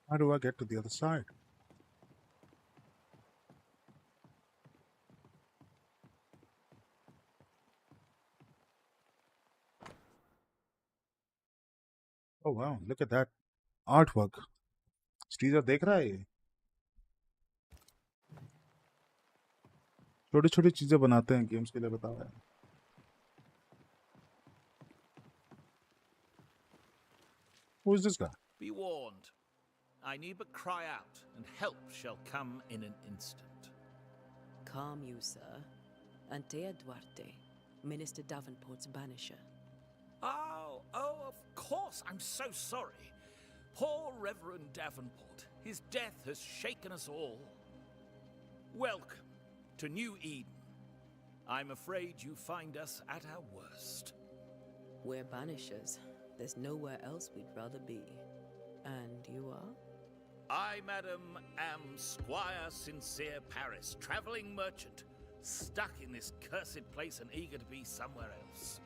How do I get to the other side? Oh wow, look at that artwork. Caesar देख रहा है ये छोटी छोटी चीजें बनाते हैं games के लिए बता रहा है Who is this guy? Be warned. I need but cry out, and help shall come in an instant. Calm you, sir. Antea Duarte, Minister Davenport's banisher. Oh, of course. I'm so sorry. Poor Reverend Davenport. His death has shaken us all. Welcome to New Eden. I'm afraid you find us at our worst. We're Banishers. There's nowhere else we'd rather be. And you are? I, madam, am Squire Sincere Paris, travelling merchant, stuck in this cursed place and eager to be somewhere else.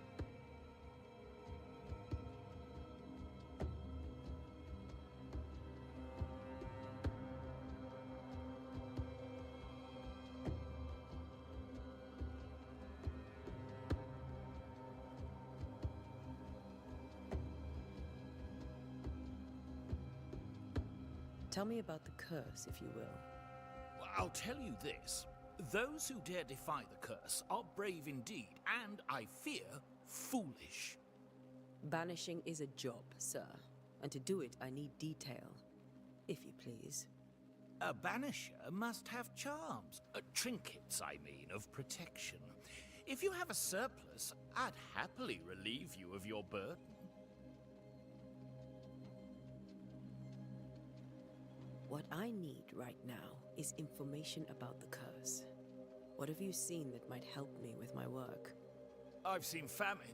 Tell me about the curse, if you will. I'll tell you this. Those who dare defy the curse are brave indeed, and, I fear, foolish. Banishing is a job, sir. And to do it, I need detail. If you please. A banisher must have charms. Trinkets, I mean, of protection. If you have a surplus, I'd happily relieve you of your burden. What I need right now is information about the curse. What have you seen that might help me with my work? I've seen famine,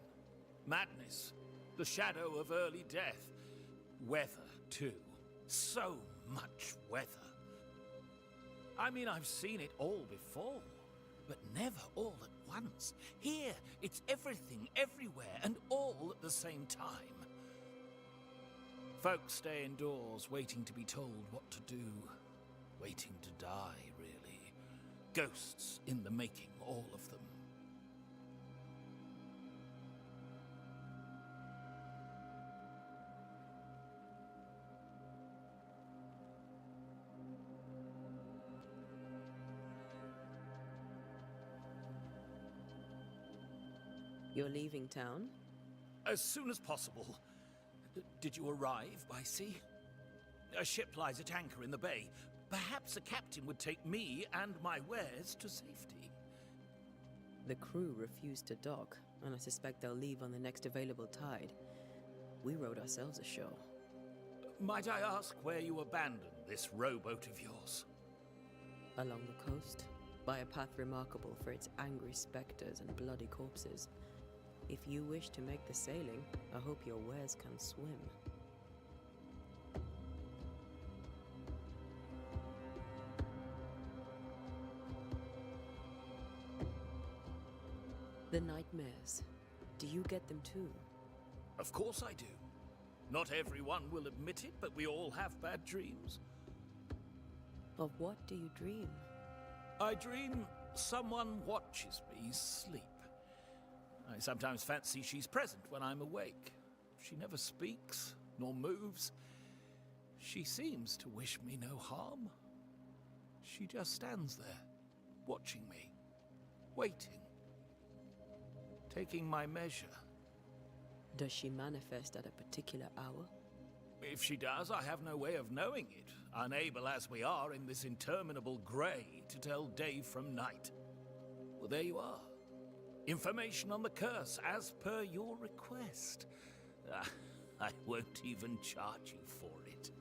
madness, the shadow of early death. Weather, too. So much weather. I mean, I've seen it all before, but never all at once. Here, it's everything, everywhere, and all at the same time. Folks stay indoors, waiting to be told what to do. Waiting to die, really. Ghosts in the making, all of them. You're leaving town? As soon as possible. Did you arrive by sea? A ship lies at anchor in the bay. Perhaps a captain would take me and my wares to safety. The crew refused to dock, and I suspect they'll leave on the next available tide. We rowed ourselves ashore. Might I ask where you abandoned this rowboat of yours? Along the coast, by a path remarkable for its angry specters and bloody corpses. If you wish to make the sailing, I hope your wares can swim. The nightmares. Do you get them too? Of course I do. Not everyone will admit it, but we all have bad dreams. Of what do you dream? I dream someone watches me sleep. I sometimes fancy she's present when I'm awake. She never speaks, nor moves. She seems to wish me no harm. She just stands there, watching me, waiting, taking my measure. Does she manifest at a particular hour? If she does, I have no way of knowing it, unable as we are in this interminable grey to tell day from night. Well, there you are. Information on the curse, as per your request. I won't even charge you for it.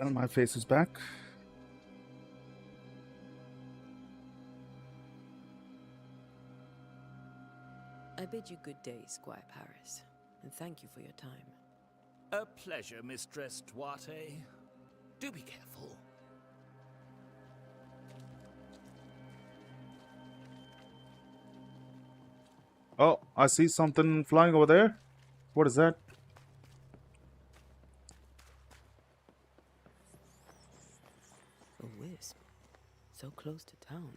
And my face is back. I bid you good day, Squire Paris, and thank you for your time. A pleasure, Mistress Duarte. Do be careful. Oh, I see something flying over there. What is that? A wisp. So close to town.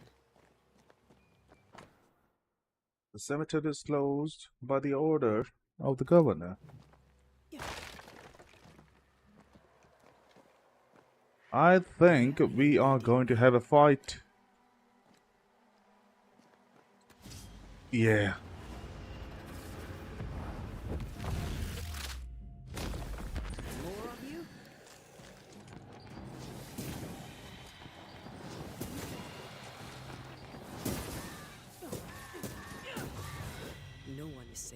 The cemetery is closed by the order of the governor. I think we are going to have a fight. Yeah. More of you?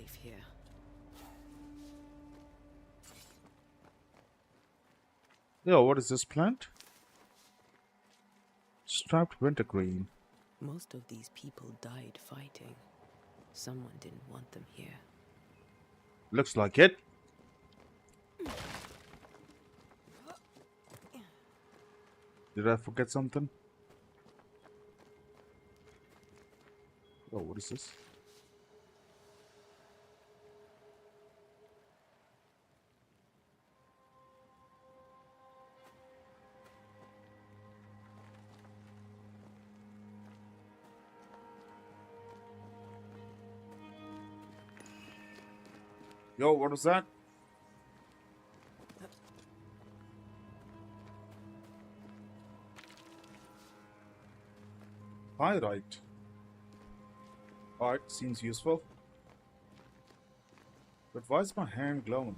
safe here. Yo, what is this plant? Striped wintergreen. Most of these people died fighting. Someone didn't want them here. Looks like it. Did I forget something? Oh, what is this? Yo, what was that? Pyrite. Alright, seems useful. But why is my hand glowing?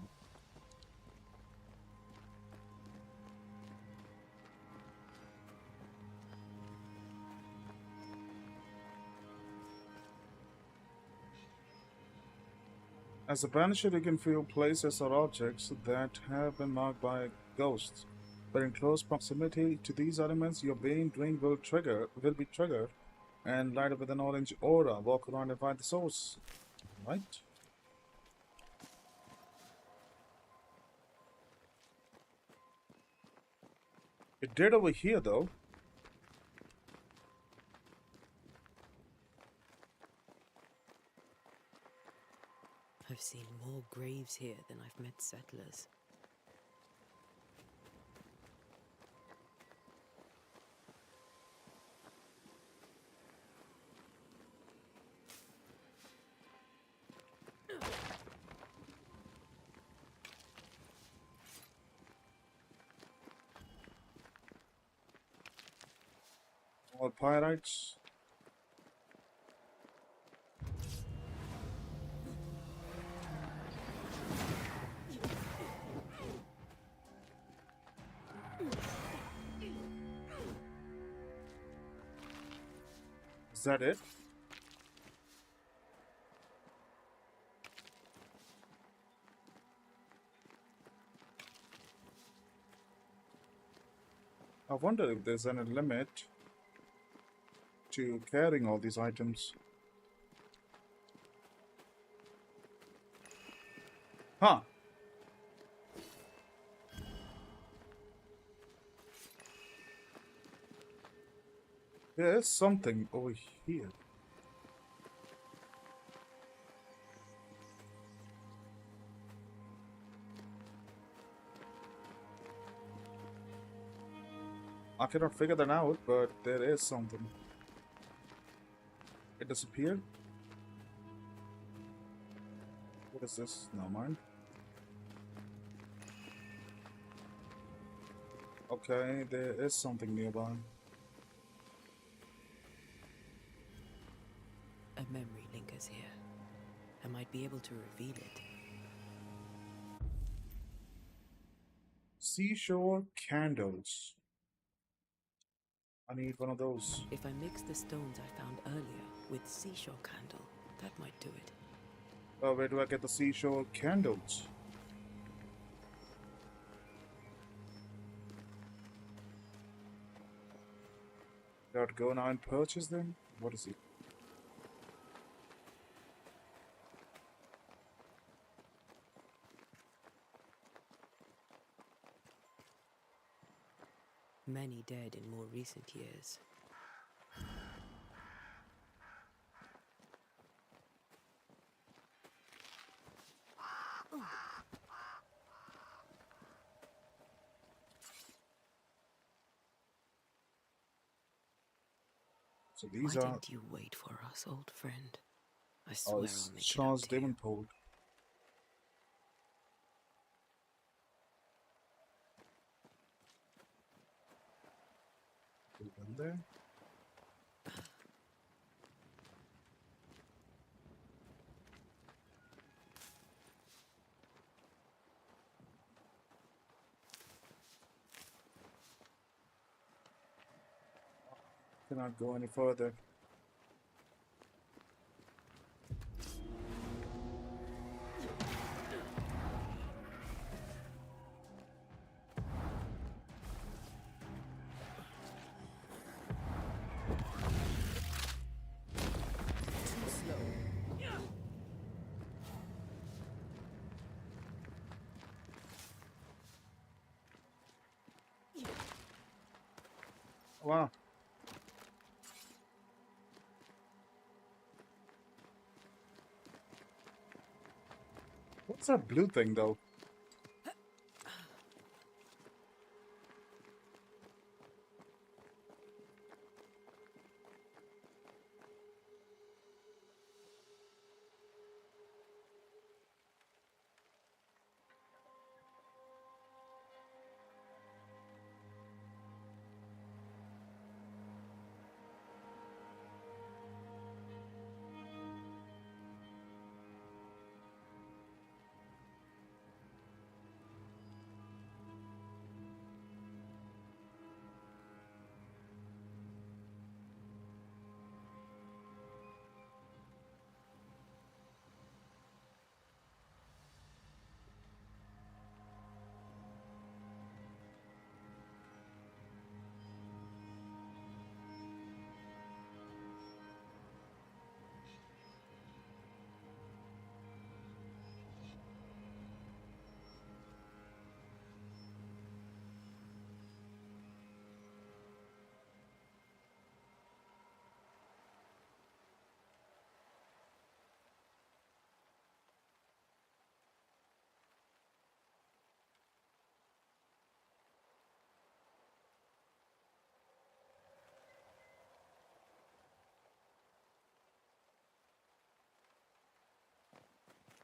As a Banisher, you can feel places or objects that have been marked by ghosts. But in close proximity to these elements, your Bane Drink will be triggered and light up with an orange aura. Walk around and find the source. Right? It did over here though. I've seen more graves here than I've met settlers. All pyrites. Is that it? I wonder if there's any limit to carrying all these items. Huh. There's something over here. I cannot figure that out, but there is something. It disappeared? What is this? No mind. Okay, there is something nearby. A memory lingers here. I might be able to reveal it. Seashore candles. I need one of those. If I mix the stones I found earlier with seashore candle, that might do it. Where do I get the seashore candles? Got to go now and purchase them? What is it? Many dead in more recent years. So these Why are... didn't you wait for us, old friend? I swear I'll it's make Charles it up to you. Davenport. One there. Cannot go any further. Wow. What's that blue thing, though?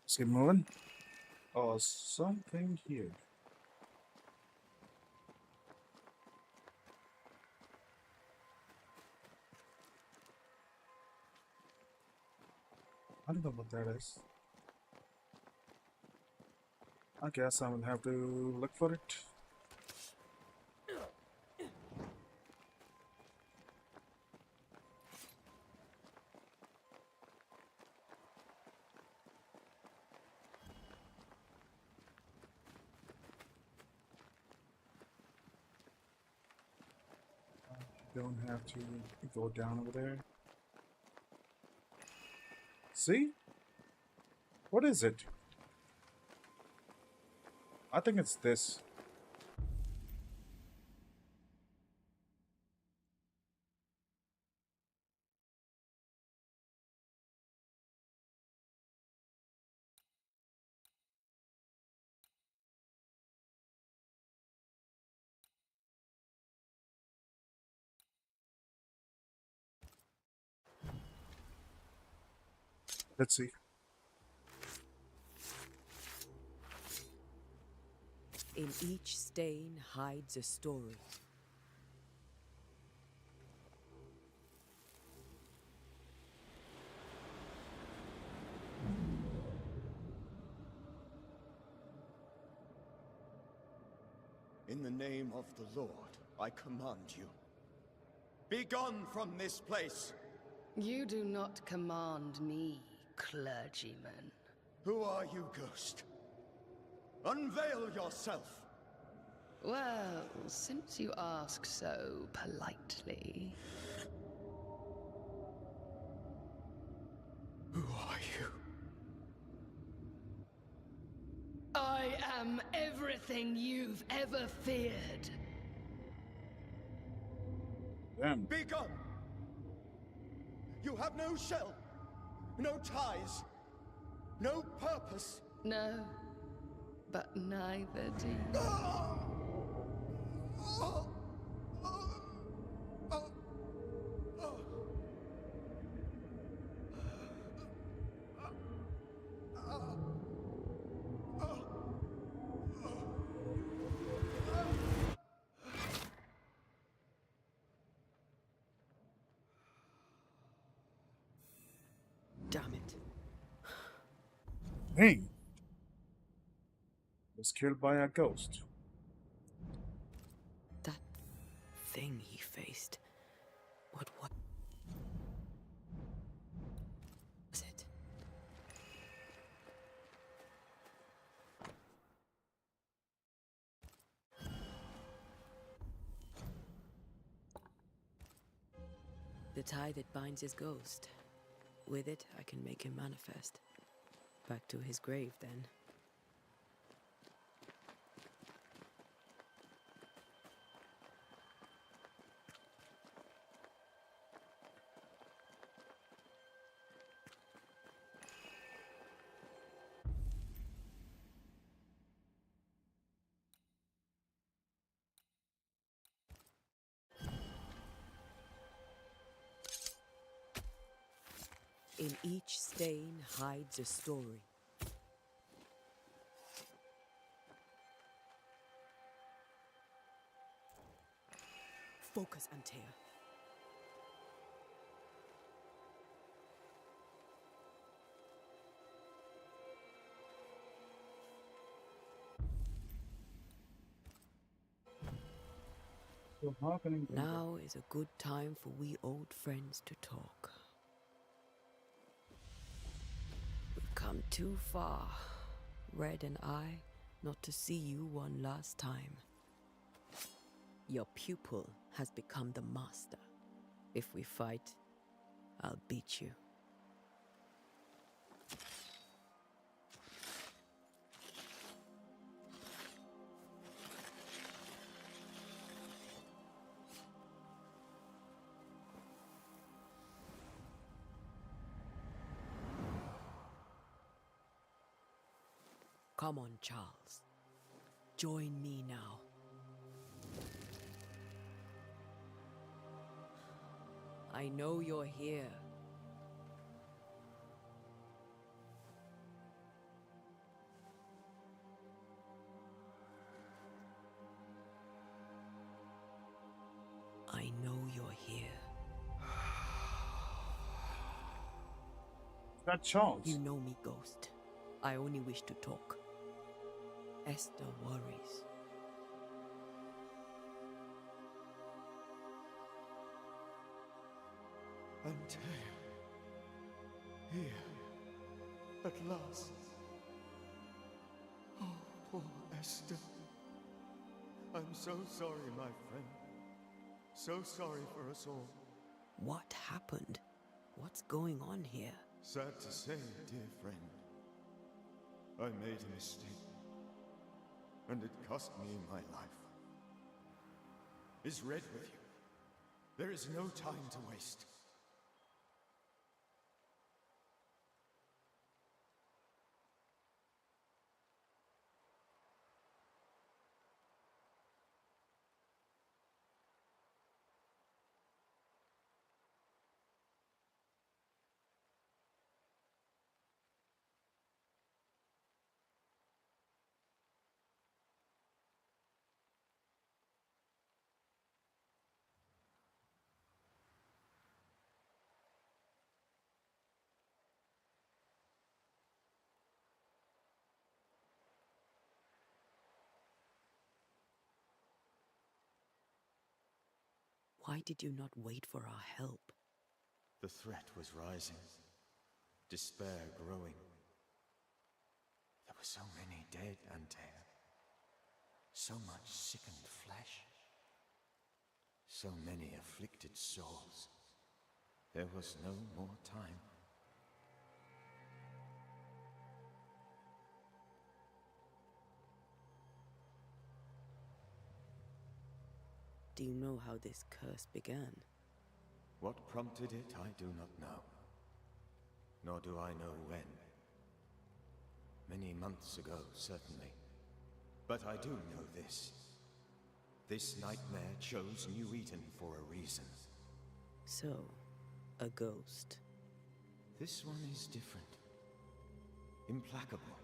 Let's keep moving. Oh, something here. I don't know what that is. I guess I will have to look for it. Don't have to go down over there. See? What is it? I think it's this. Let's see. In each stain hides a story. In the name of the Lord, I command you. Be gone from this place! You do not command me, clergyman. Who are you, ghost? Unveil yourself! Well, since you ask so politely... Who are you? I am everything you've ever feared. Damn. Be gone! You have no shell, no ties, no purpose. No, but neither do you. Damn it. Dang. Was killed by a ghost. That thing he faced. What was it? The tie that binds his ghost. With it, I can make him manifest. Back to his grave, then. In each stain hides a story. Focus, Antea. Now is a good time for we old friends to talk. We've come too far, Red and I, not to see you one last time. Your pupil has become the master. If we fight, I'll beat you. Come on, Charles. Join me now. I know you're here. I know you're here. That Charles? You know me, Ghost. I only wish to talk. Esther worries. Antea. Here. At last. Oh, poor Esther. I'm so sorry, my friend. So sorry for us all. What happened? What's going on here? Sad to say, dear friend. I made a mistake. And it cost me my life. Is Red with you? There is no time to waste. Why did you not wait for our help? The threat was rising. Despair growing. There were so many dead, Antea. So much sickened flesh. So many afflicted souls. There was no more time. Do you know how this curse began? What prompted it, I do not know. Nor do I know when. Many months ago, certainly. But I do know this. This nightmare chose New Eden for a reason. So, a ghost. This one is different. Implacable.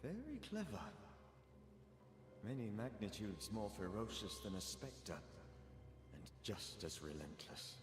Very clever. Many magnitudes more ferocious than a spectre, and just as relentless.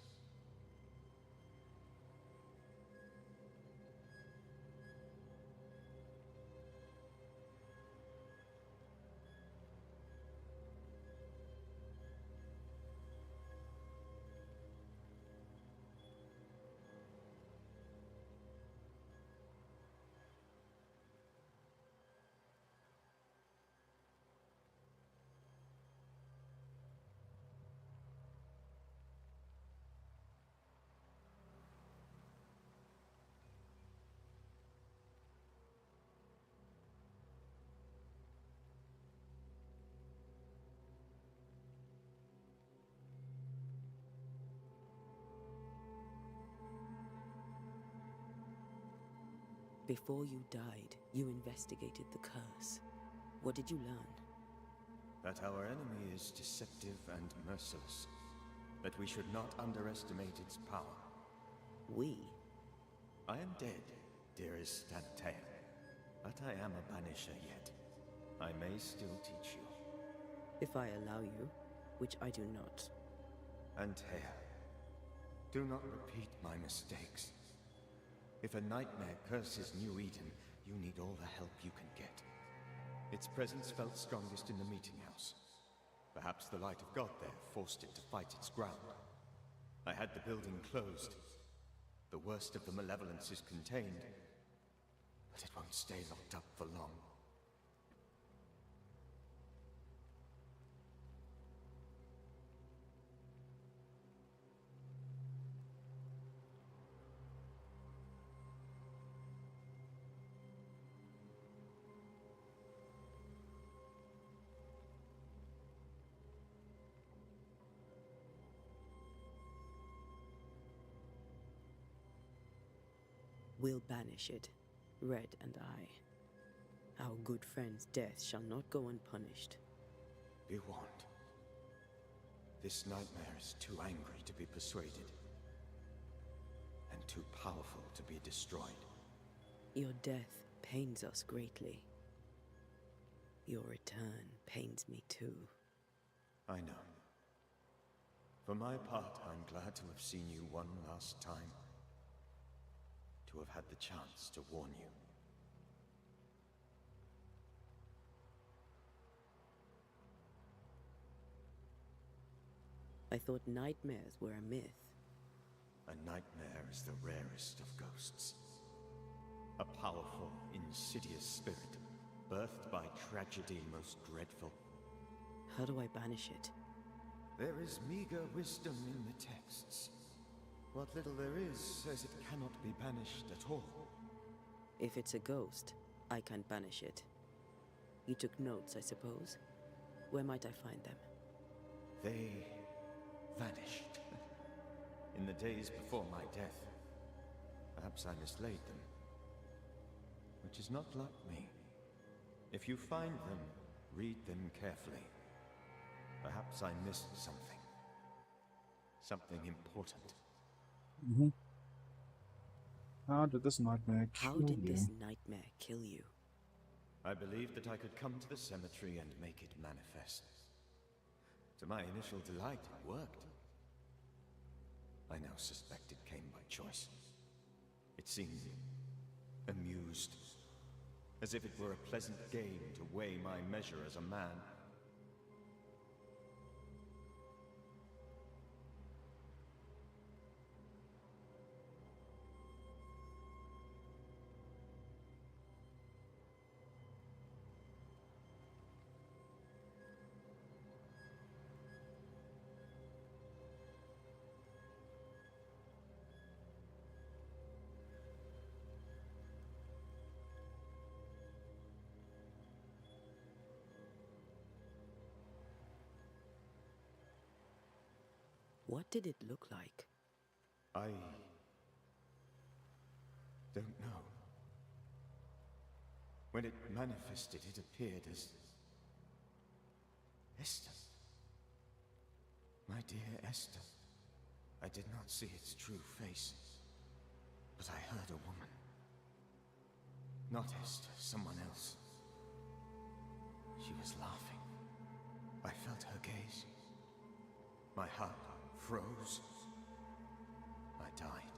Before you died, you investigated the curse. What did you learn? That our enemy is deceptive and merciless. That we should not underestimate its power. We? I am dead, dearest Antea, but I am a banisher yet. I may still teach you. If I allow you, which I do not. Antea, do not repeat my mistakes. If a nightmare curses New Eden, you need all the help you can get. Its presence felt strongest in the meeting house. Perhaps the light of God there forced it to fight its ground. I had the building closed. The worst of the malevolence is contained, but it won't stay locked up for long. We'll banish it, Red and I. Our good friend's death shall not go unpunished. Be warned. This nightmare is too angry to be persuaded, and too powerful to be destroyed. Your death pains us greatly. Your return pains me too. I know. For my part, I'm glad to have seen you one last time. To have had the chance to warn you. I thought nightmares were a myth. A nightmare is the rarest of ghosts. A powerful, insidious spirit, birthed by tragedy most dreadful. How do I banish it? There is meager wisdom in the texts. What little there is says it cannot be banished at all. If it's a ghost, I can't banish it. You took notes, I suppose? Where might I find them? They vanished. In the days before my death. Perhaps I mislaid them. Which is not like me. If you find them, read them carefully. Perhaps I missed something. Something important. How did this nightmare kill you? How did this nightmare kill you? I believed that I could come to the cemetery and make it manifest. To my initial delight, it worked. I now suspect it came by choice. It seemed amused, as if it were a pleasant game to weigh my measure as a man. What did it look like? I don't know. When it manifested, it appeared as Esther. My dear Esther. I did not see its true face, but I heard a woman. Not Esther, someone else. She was laughing. I felt her gaze. My heart froze. I died.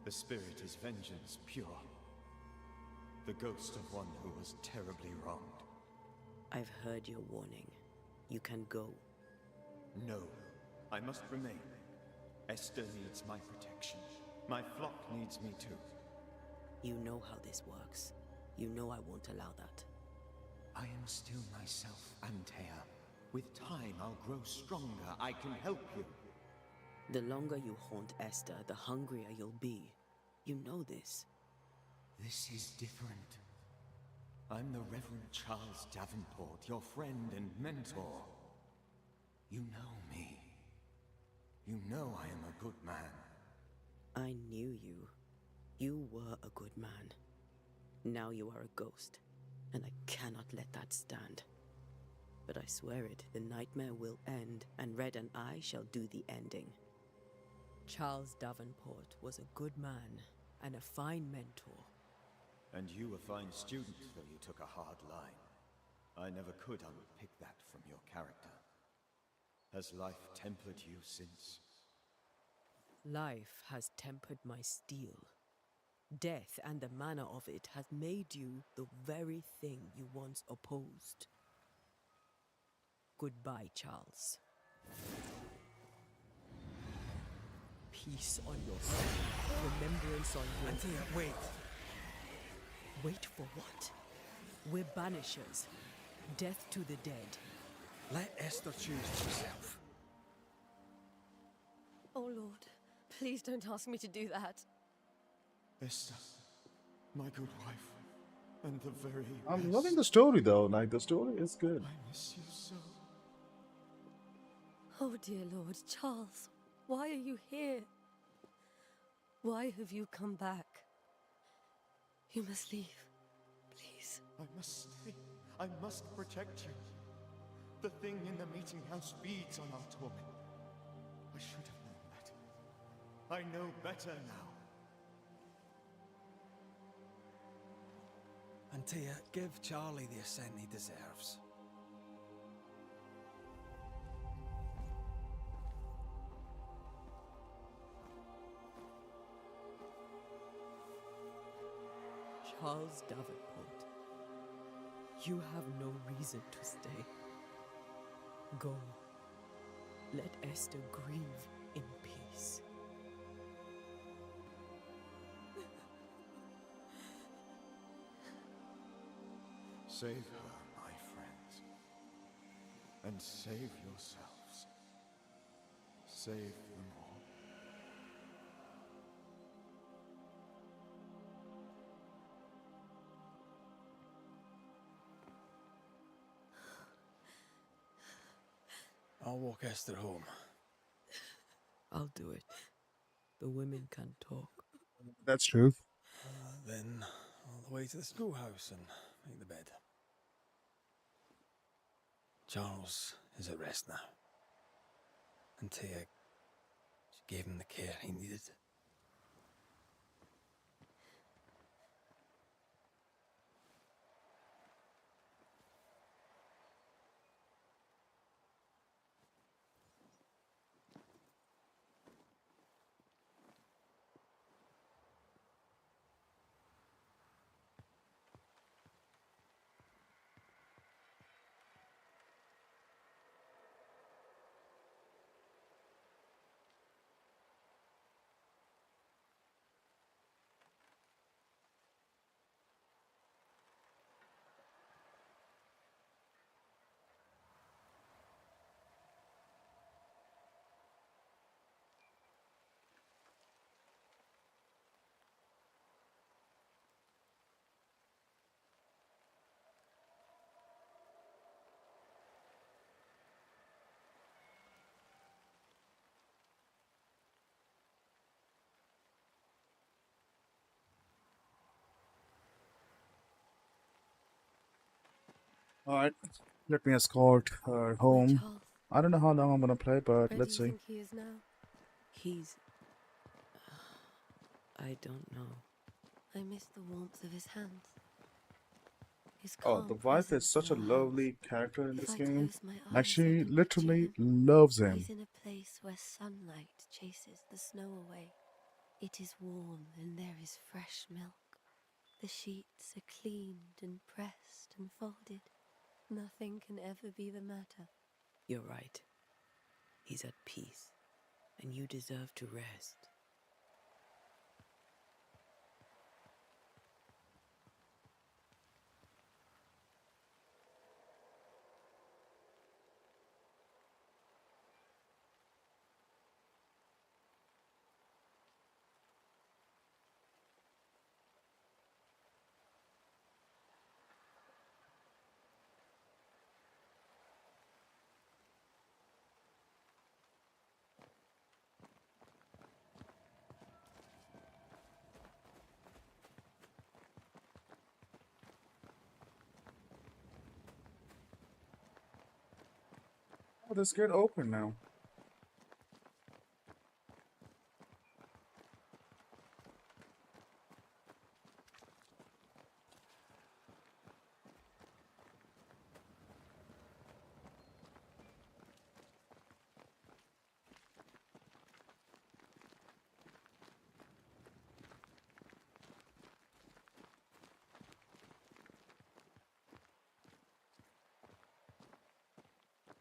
The spirit is vengeance pure. The ghost of one who was terribly wronged. I've heard your warning. You can go. No, I must remain. Esther needs my protection. My flock needs me too. You know how this works. You know I won't allow that. I am still myself, Antea. With time, I'll grow stronger. I can help you. The longer you haunt Esther, the hungrier you'll be. You know this. This is different. I'm the Reverend Charles Davenport, your friend and mentor. You know me. You know I am a good man. I knew you. You were a good man. Now you are a ghost, and I cannot let that stand. But I swear it, the nightmare will end, and Red and I shall do the ending. Charles Davenport was a good man, and a fine mentor. And you a fine student, though you took a hard line. I never could unpick that from your character. Has life tempered you since? Life has tempered my steel. Death and the manner of it has made you the very thing you once opposed. Goodbye, Charles. Peace on your soul. Remembrance on your... Antea, wait. Wait for what? We're banishers. Death to the dead. Let Esther choose herself. Oh, Lord, please don't ask me to do that. Esther, my good wife, and the very I'm loving the story though. Like the story is good. I miss you so. Oh, dear Lord, Charles, why are you here? Why have you come back? You must leave, please. I must stay. I must protect you. The thing in the meeting house feeds on our torment. I should have known better. I know better now. Antea, give Charlie the ascent he deserves. Charles Davenport, you have no reason to stay. Go. Let Esther grieve in peace. Save her, my friends. And save yourselves. Save them all. I'll walk Esther home. I'll do it. The women can talk. That's true. Then all the way to the schoolhouse and make the bed. Charles is at rest now. Antea, she gave him the care he needed. Alright, let me escort her home. Charles, I don't know how long I'm gonna play, but where let's do you see. think he is now? He's... I don't know. I miss the warmth of his hands. His Oh, calm the wife is presence such a in our house. lovely character in If this I game. close my Like eyes, I she can picture literally him. loves him. He's in a place where sunlight chases the snow away. It is warm and there is fresh milk. The sheets are cleaned and pressed and folded. Nothing can ever be the matter. You're right. He's at peace, and you deserve to rest. Oh, this gate open now.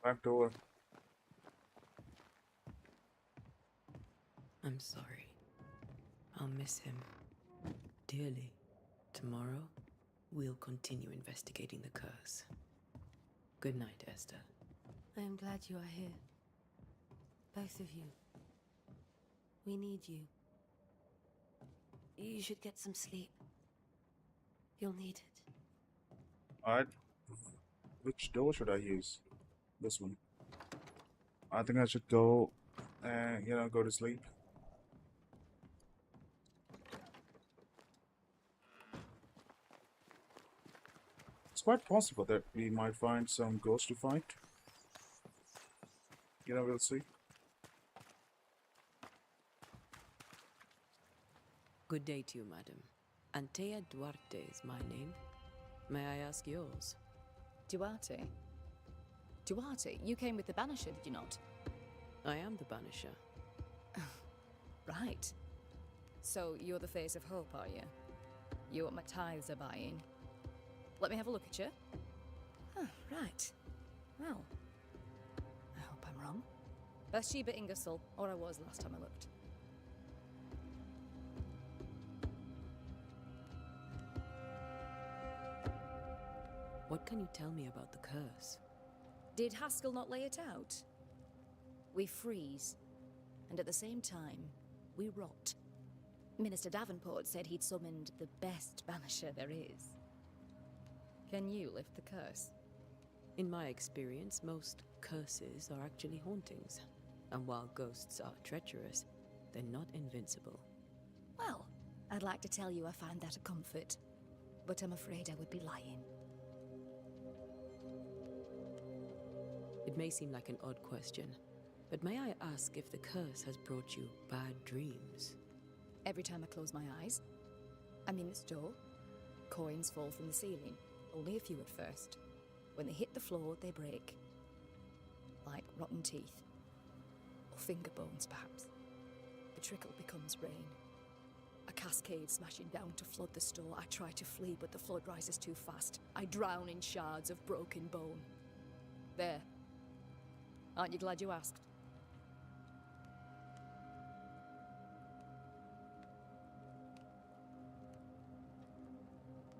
Back door. I'm sorry. I'll miss him dearly. Tomorrow, we'll continue investigating the curse. Good night, Esther. I am glad you are here. Both of you. We need you. You should get some sleep. You'll need it. Alright. Which door should I use? This one. I think I should go and, go to sleep. It's quite possible that we might find some ghosts to fight. We'll see. Good day to you, madam. Antea Duarte is my name. May I ask yours? Duarte? Duarte, you came with the Banisher, did you not? I am the Banisher. Right. So you're the face of hope, are you? You're what my tithes are buying. Let me have a look at you. Oh, right. Well, I hope I'm wrong. Bathsheba Ingersoll, or I was last time I looked. What can you tell me about the curse? Did Haskell not lay it out? We freeze, and at the same time, we rot. Minister Davenport said he'd summoned the best banisher there is. Can you lift the curse? In my experience, most curses are actually hauntings. And while ghosts are treacherous, they're not invincible. Well, I'd like to tell you I find that a comfort, but I'm afraid I would be lying. It may seem like an odd question, but may I ask if the curse has brought you bad dreams? Every time I close my eyes, I'm in this door. Coins fall from the ceiling, only a few at first. When they hit the floor, they break. Like rotten teeth. Or finger bones, perhaps. The trickle becomes rain. A cascade smashing down to flood the store. I try to flee, but the flood rises too fast. I drown in shards of broken bone. There. Aren't you glad you asked?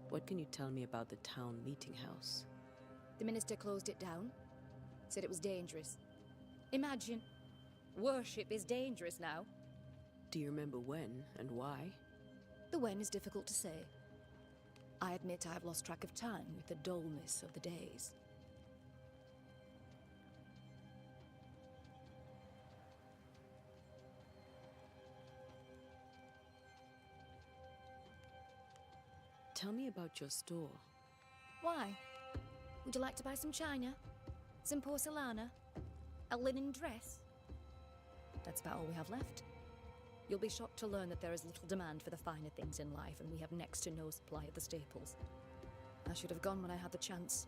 What can you tell me about the town meeting house? The minister closed it down. Said it was dangerous. Imagine. Worship is dangerous now. Do you remember when and why? The when is difficult to say. I admit I've lost track of time with the dullness of the days. Tell me about your store. Why? Would you like to buy some china? Some porcelana? A linen dress? That's about all we have left. You'll be shocked to learn that there is little demand for the finer things in life, and we have next to no supply of the staples. I should have gone when I had the chance.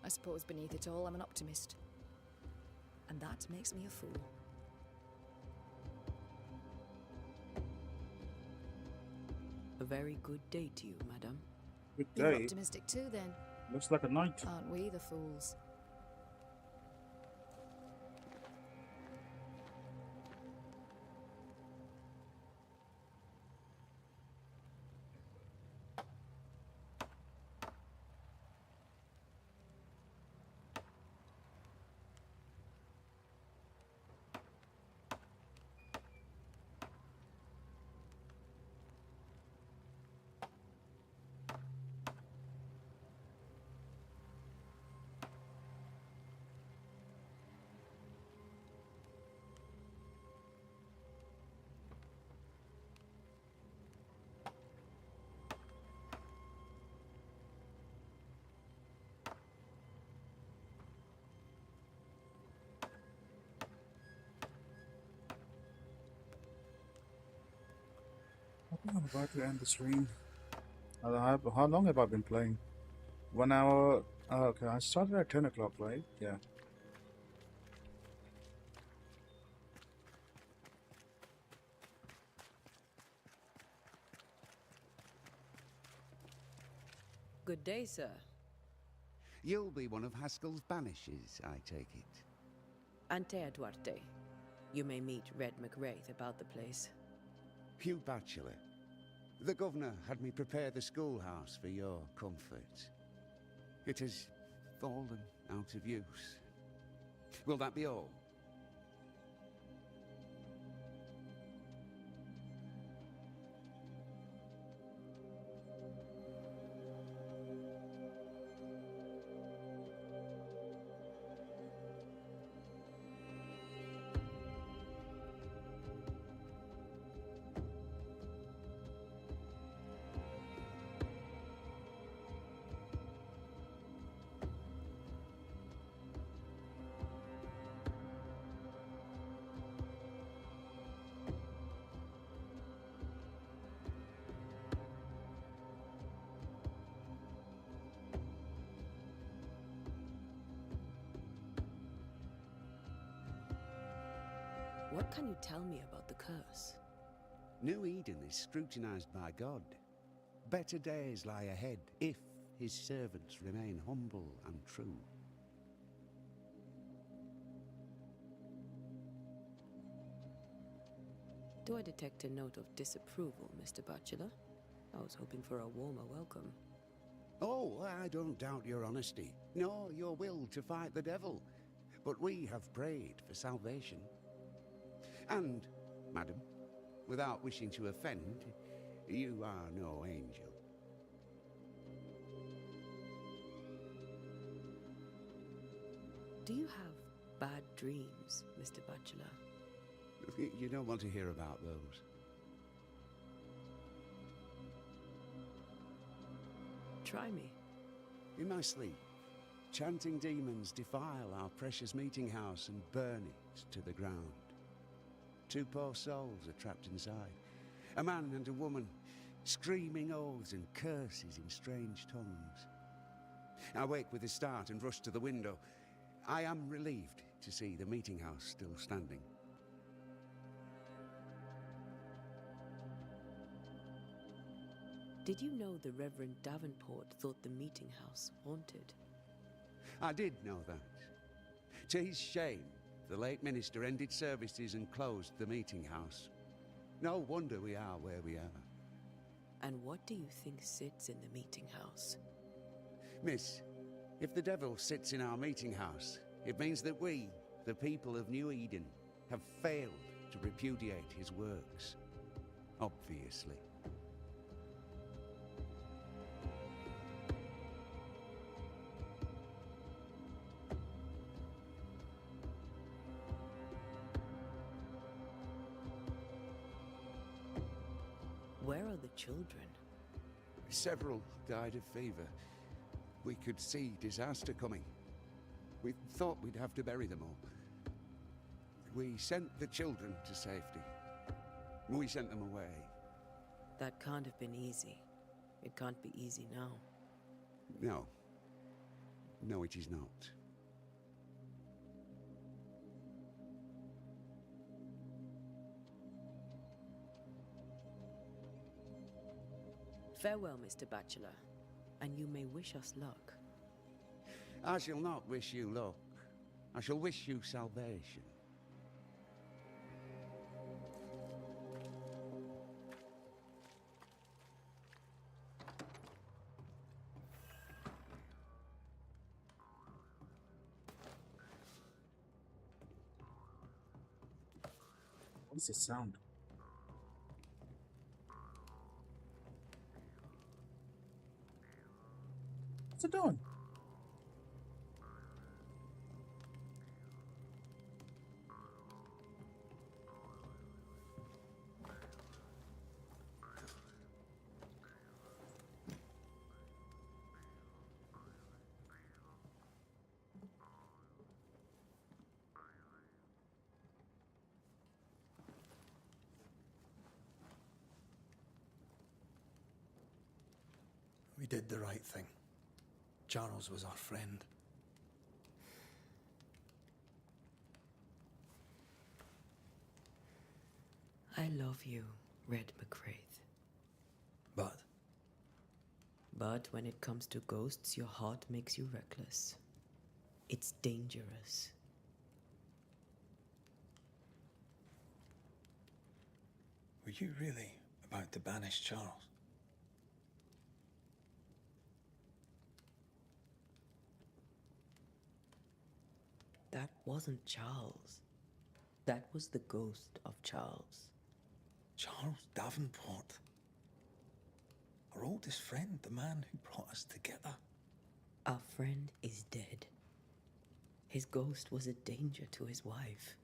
I suppose beneath it all, I'm an optimist. And that makes me a fool. A very good day to you, madam. Good You're day. optimistic too, then. Looks like a night. Aren't we the fools? I think I'm about to end the stream. How long have I been playing? 1 hour. Oh, okay, I started at 10 o'clock, right? Yeah. Good day, sir. You'll be one of Haskell's Banishers, I take it. Antea Duarte. You may meet Red McRaith about the place. Hugh Bachelor. The governor had me prepare the schoolhouse for your comfort. It has fallen out of use. Will that be all? What can you tell me about the curse? New Eden is scrutinized by God. Better days lie ahead if his servants remain humble and true. Do I detect a note of disapproval, Mr. Bachelor? I was hoping for a warmer welcome. Oh, I don't doubt your honesty, nor your will to fight the devil. But we have prayed for salvation. And, madam, without wishing to offend, you are no angel. Do you have bad dreams, Mr. Bachelor? You don't want to hear about those. Try me. In my sleep, chanting demons defile our precious meeting house and burn it to the ground. 2 poor souls are trapped inside. A man and a woman, screaming oaths and curses in strange tongues. I wake with a start and rush to the window. I am relieved to see the meeting house still standing. Did you know the Reverend Davenport thought the meeting house haunted? I did know that. To his shame, the late minister ended services and closed the meeting house. No wonder we are where we are. And what do you think sits in the meeting house? Miss, if the devil sits in our meeting house, it means that we, the people of New Eden, have failed to repudiate his works. Obviously. Where are the children? Several died of fever. We could see disaster coming. We thought we'd have to bury them all. We sent the children to safety. We sent them away. That can't have been easy. It can't be easy now. No. No, it is not. Farewell, Mr. Bachelor, and you may wish us luck. I shall not wish you luck. I shall wish you salvation. What's the sound? What's it doing? We did the right thing. Charles was our friend. I love you, Red McRaith. But But when it comes to ghosts, your heart makes you reckless. It's dangerous. Were you really about to banish Charles? That wasn't Charles. That was the ghost of Charles. Charles Davenport. Our oldest friend, the man who brought us together. Our friend is dead. His ghost was a danger to his wife.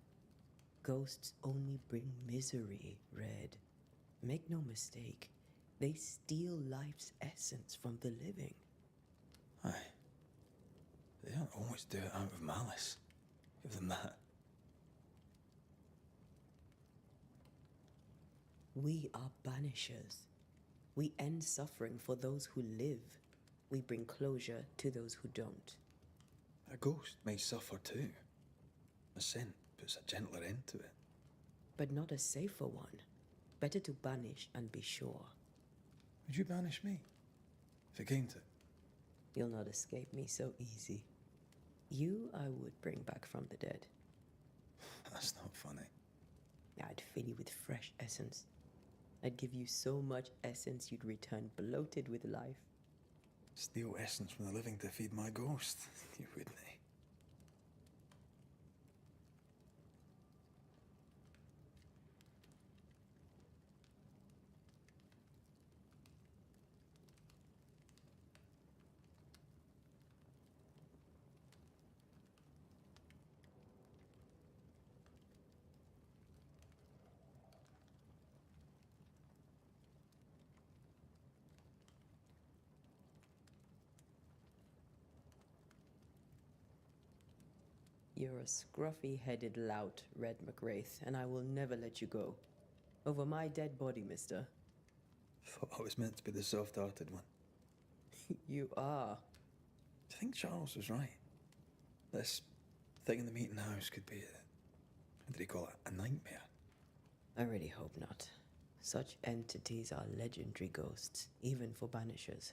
Ghosts only bring misery, Red. Make no mistake, they steal life's essence from the living. Aye. They don't always do it out of malice. Give them that. We are banishers. We end suffering for those who live. We bring closure to those who don't. A ghost may suffer too. A scent puts a gentler end to it. But not a safer one. Better to banish and be sure. Would you banish me? If it came to it? You'll not escape me so easy. You I would bring back from the dead. That's not funny. I'd fill you with fresh essence. I'd give you so much essence you'd return bloated with life. Steal essence from the living to feed my ghost. You wouldn't, eh? You're a scruffy-headed lout, Red McWraith, and I will never let you go. Over my dead body, mister. Thought I was meant to be the soft-hearted one. You are. Do you think Charles was right? This thing in the meeting house could be what did he call it? A nightmare? I really hope not. Such entities are legendary ghosts, even for banishers.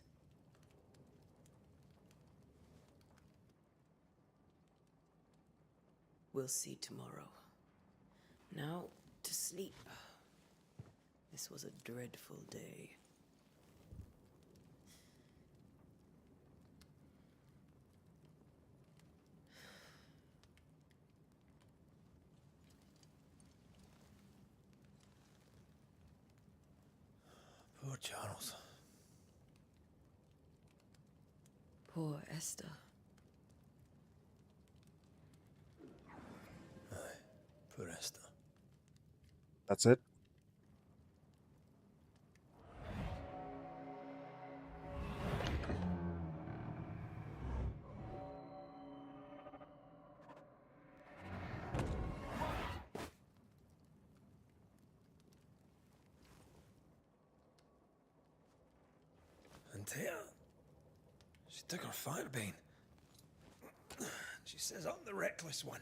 We'll see tomorrow. Now, to sleep. This was a dreadful day. Poor Charles. Poor Esther. Aye, poor Esther. That's it. Antea, she took her firebane. She says I'm the reckless one.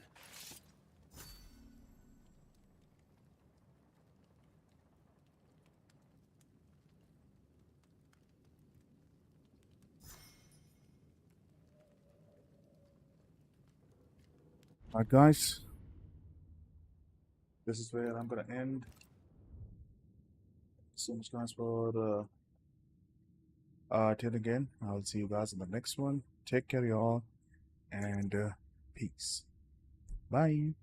Alright, guys. This is where I'm gonna end. So much, guys, for tuning in. I'll see you guys in the next one. Take care, y'all, and peace. Bye.